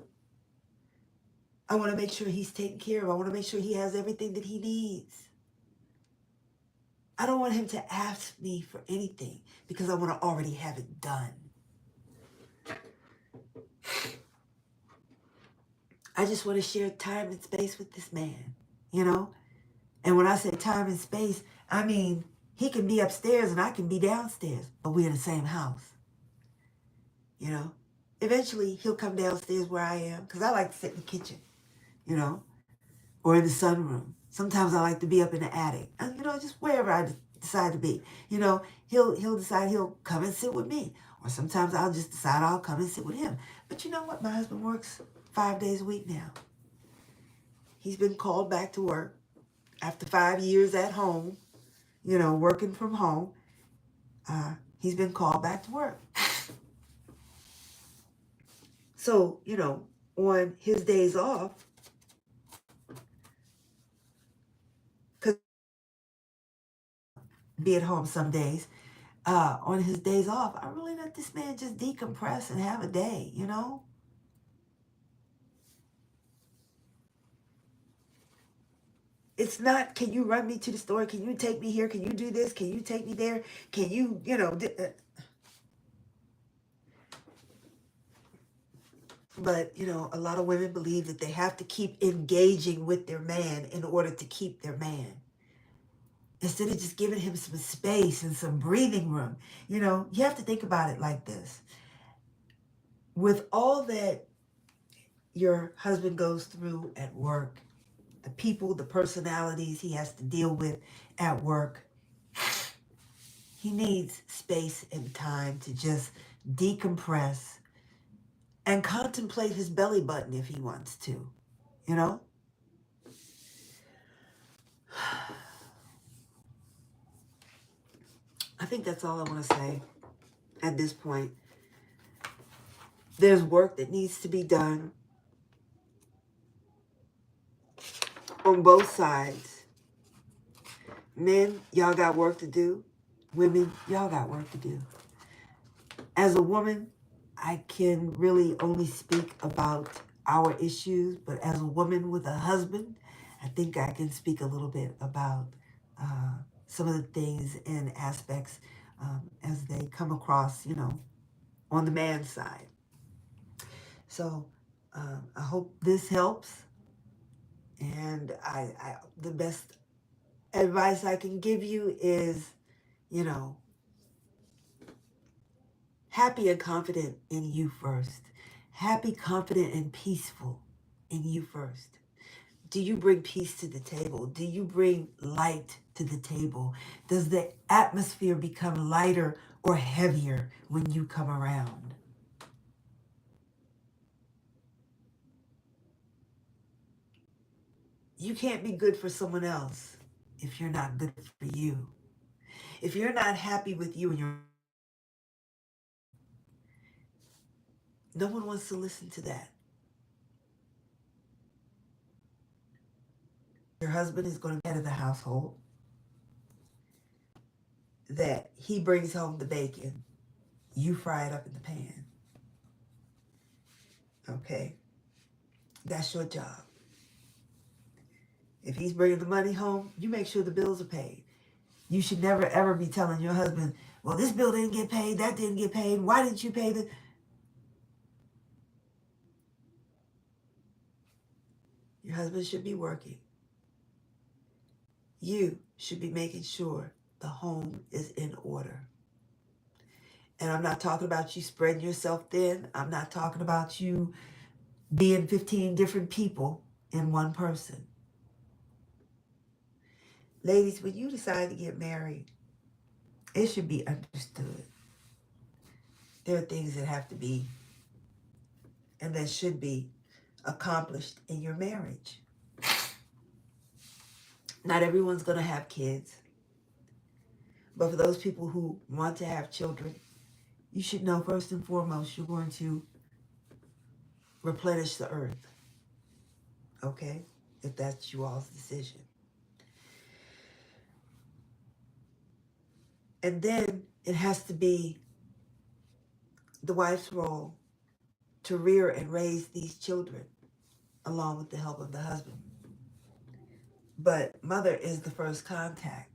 I want to make sure he's taken care of. I want to make sure he has everything that he needs. I don't want him to ask me for anything because I want to already have it done. I just want to share time and space with this man, you know? And when I say time and space, I mean he can be upstairs and I can be downstairs, but we're in the same house, you know? Eventually, he'll come downstairs where I am because I like to sit in the kitchen, you know, or in the sunroom. Sometimes I like to be up in the attic, and, just wherever I decide to be. He'll decide he'll come and sit with me, or sometimes I'll just decide I'll come and sit with him. But you know what? My husband works 5 days a week now. He's been called back to work after 5 years at home, working from home. He's been called back to work. So, on his days off, because be at home some days, on his days off, I really let this man just decompress and have a day, It's not, can you run me to the store? Can you take me here? Can you do this? Can you take me there? Can you, But, a lot of women believe that they have to keep engaging with their man in order to keep their man. Instead of just giving him some space and some breathing room. You have to think about it like this. With all that your husband goes through at work, the people, the personalities he has to deal with at work, he needs space and time to just decompress and contemplate his belly button if he wants to, you know? I think that's all I want to say at this point. There's work that needs to be done on both sides. Men, y'all got work to do. Women, y'all got work to do. As a woman, I can really only speak about our issues, but as a woman with a husband, I think I can speak a little bit about some of the things and aspects as they come across, on the man's side. So I hope this helps. And the best advice I can give you is, happy and confident in you first. Happy, confident, and peaceful in you first. Do you bring peace to the table? Do you bring light to the table? Does the atmosphere become lighter or heavier when you come around? You can't be good for someone else if you're not good for you. If you're not happy with you and no one wants to listen to that. Your husband is going to be head of the household, that he brings home the bacon, you fry it up in the pan. Okay? That's your job. If he's bringing the money home, you make sure the bills are paid. You should never ever be telling your husband, well, this bill didn't get paid, that didn't get paid, why didn't you pay the... Your husband should be working. You should be making sure the home is in order. And I'm not talking about you spreading yourself thin. I'm not talking about you being 15 different people in one person. Ladies, when you decide to get married, it should be understood. There are things that have to be and that should be accomplished in your marriage. Not everyone's going to have kids. But for those people who want to have children, you should know first and foremost, you're going to replenish the earth. Okay? If that's you all's decision. And then it has to be the wife's role to rear and raise these children along with the help of the husband. But mother is the first contact.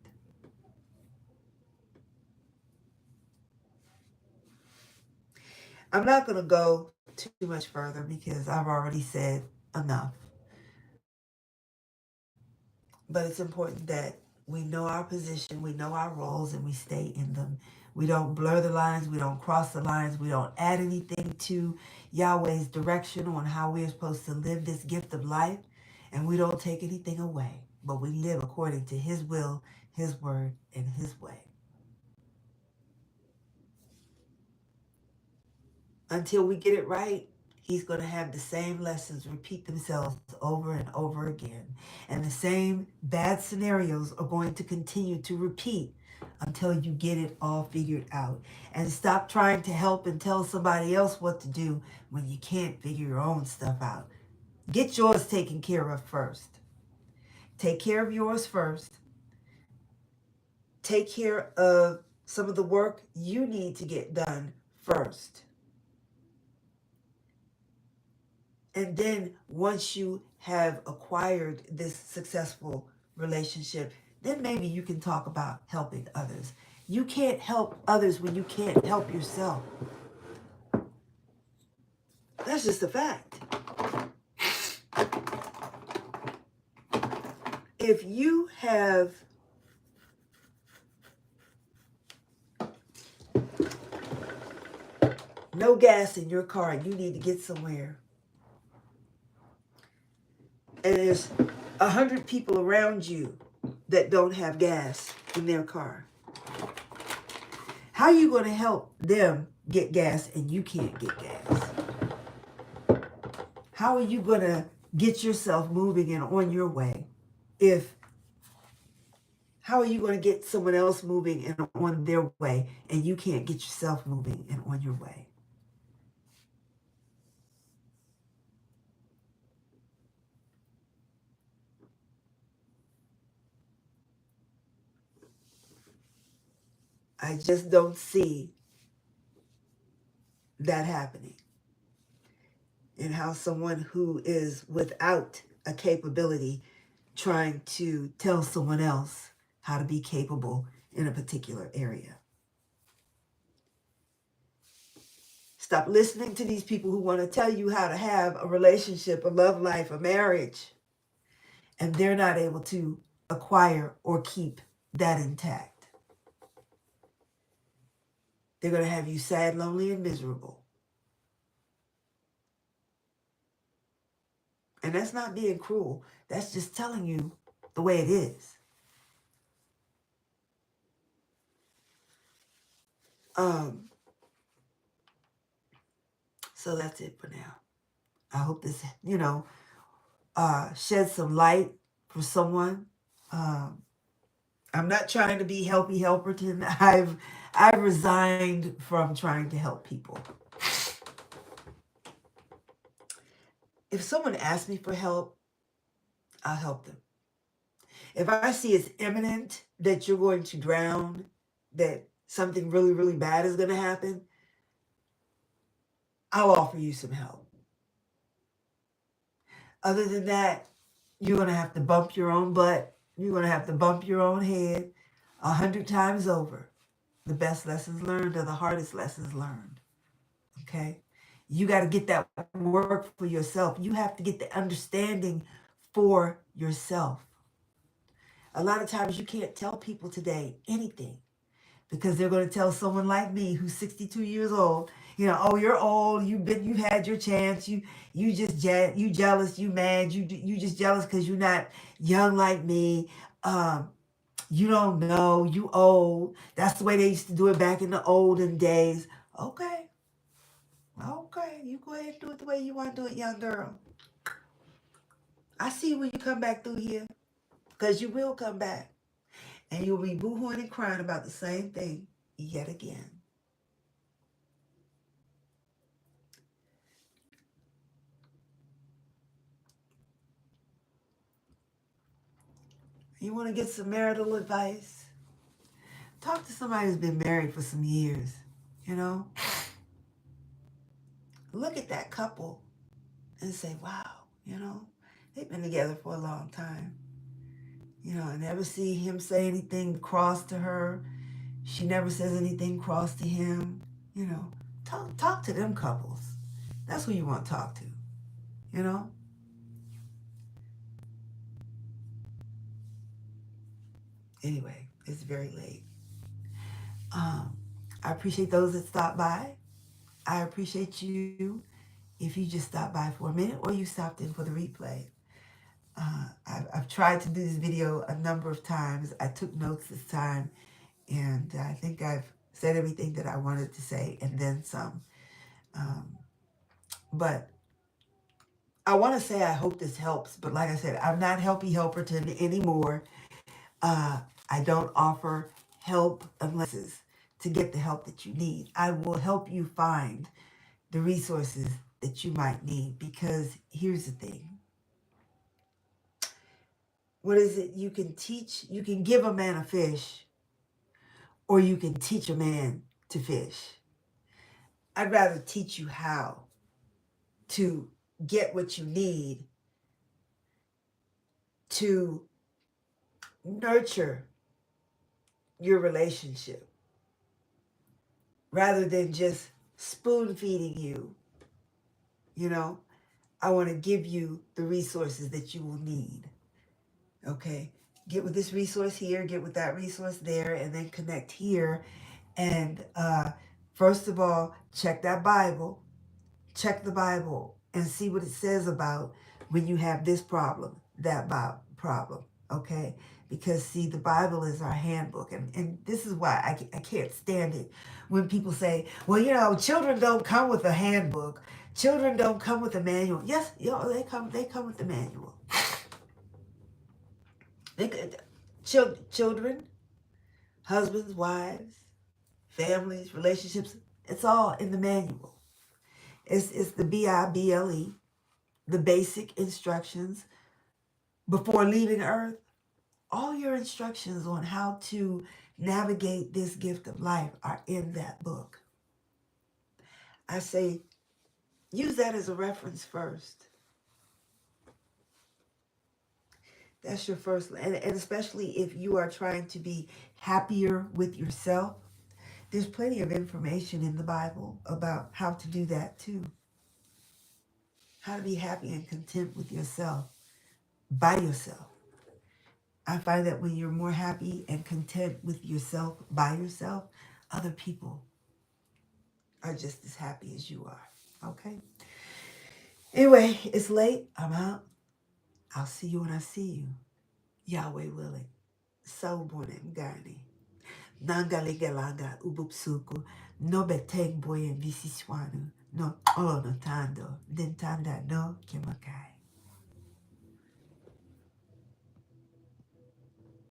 I'm not going to go too much further because I've already said enough. But it's important that we know our position, we know our roles, and we stay in them. We don't blur the lines, we don't cross the lines, we don't add anything to Yahweh's direction on how we're supposed to live this gift of life, and we don't take anything away, but we live according to his will, his word, and his way. Until we get it right, he's going to have the same lessons repeat themselves over and over again. And the same bad scenarios are going to continue to repeat until you get it all figured out. And stop trying to help and tell somebody else what to do when you can't figure your own stuff out. Get yours taken care of first. Take care of yours first. Take care of some of the work you need to get done first. And then once you have acquired this successful relationship, then maybe you can talk about helping others. You can't help others when you can't help yourself. That's just a fact. If you have no gas in your car and you need to get somewhere, and there's 100 people around you that don't have gas in their car, how are you going to help them get gas and you can't get gas? How are you going to get yourself moving and on your way how are you going to get someone else moving and on their way and you can't get yourself moving and on your way? I just don't see that happening. And how someone who is without a capability trying to tell someone else how to be capable in a particular area. Stop listening to these people who want to tell you how to have a relationship, a love life, a marriage, and they're not able to acquire or keep that intact. They're going to have you sad, lonely, and miserable. And And that's not being cruel. That's just telling you the way it is. So that's it for now. I hope this, sheds some light for someone. I'm not trying to be Helpy Helperton. I've resigned from trying to help people. If someone asks me for help, I'll help them. If I see it's imminent that you're going to drown, that something really, really bad is going to happen, I'll offer you some help. Other than that, you're going to have to bump your own butt. You're going to have to bump your own head 100 times over. The best lessons learned are the hardest lessons learned. Okay? You got to get that work for yourself. You have to get the understanding for yourself. A lot of times you can't tell people today anything because they're going to tell someone like me who's 62 years old, oh, you're old, you've had your chance, you jealous, you mad, you just jealous because you're not young like me. You don't know, you old. That's the way they used to do it back in the olden days. Okay, you go ahead and do it the way you want to do it, young girl. I see when you come back through here, because you will come back. And you'll be boo-hooing and crying about the same thing yet again. You want to get some marital advice? Talk to somebody who's been married for some years, Look at that couple and say, wow, they've been together for a long time. I never see him say anything cross to her. She never says anything cross to him. Talk to them couples. That's who you want to talk to, Anyway, it's very late. I appreciate those that stopped by. I appreciate you if you just stopped by for a minute or you stopped in for the replay. I've tried to do this video a number of times. I took notes this time, and I think I've said everything that I wanted to say and then some. But I want to say I hope this helps, but like I said, I'm not Helpy Helperton anymore. I don't offer help unless it's to get the help that you need. I will help you find the resources that you might need, because here's the thing. What is it? You can give a man a fish, or you can teach a man to fish. I'd rather teach you how to get what you need to nurture your relationship, rather than just spoon feeding you. I want to give you the resources that you will need. Okay? Get with this resource here, get with that resource there, and then connect here. And first of all, check that Bible. Check the Bible and see what it says about when you have this problem, that problem. Okay? Because, see, the Bible is our handbook. And this is why I can't stand it when people say, well, children don't come with a handbook. Children don't come with a manual. Yes, they come with the manual. Children, husbands, wives, families, relationships, it's all in the manual. It's the BIBLE, the basic instructions before leaving Earth. All your instructions on how to navigate this gift of life are in that book. I say, use that as a reference first. That's your first, and especially if you are trying to be happier with yourself, there's plenty of information in the Bible about how to do that too. How to be happy and content with yourself, by yourself. I find that when you're more happy and content with yourself, by yourself, other people are just as happy as you are. Okay? Anyway, it's late. I'm out. I'll see you when I see you. Yahweh willing. So bonem gani. Nangalegalaga ubupsuku. No beteng boy and bisiswanu. No olo no tando. Dentanda no kemakai.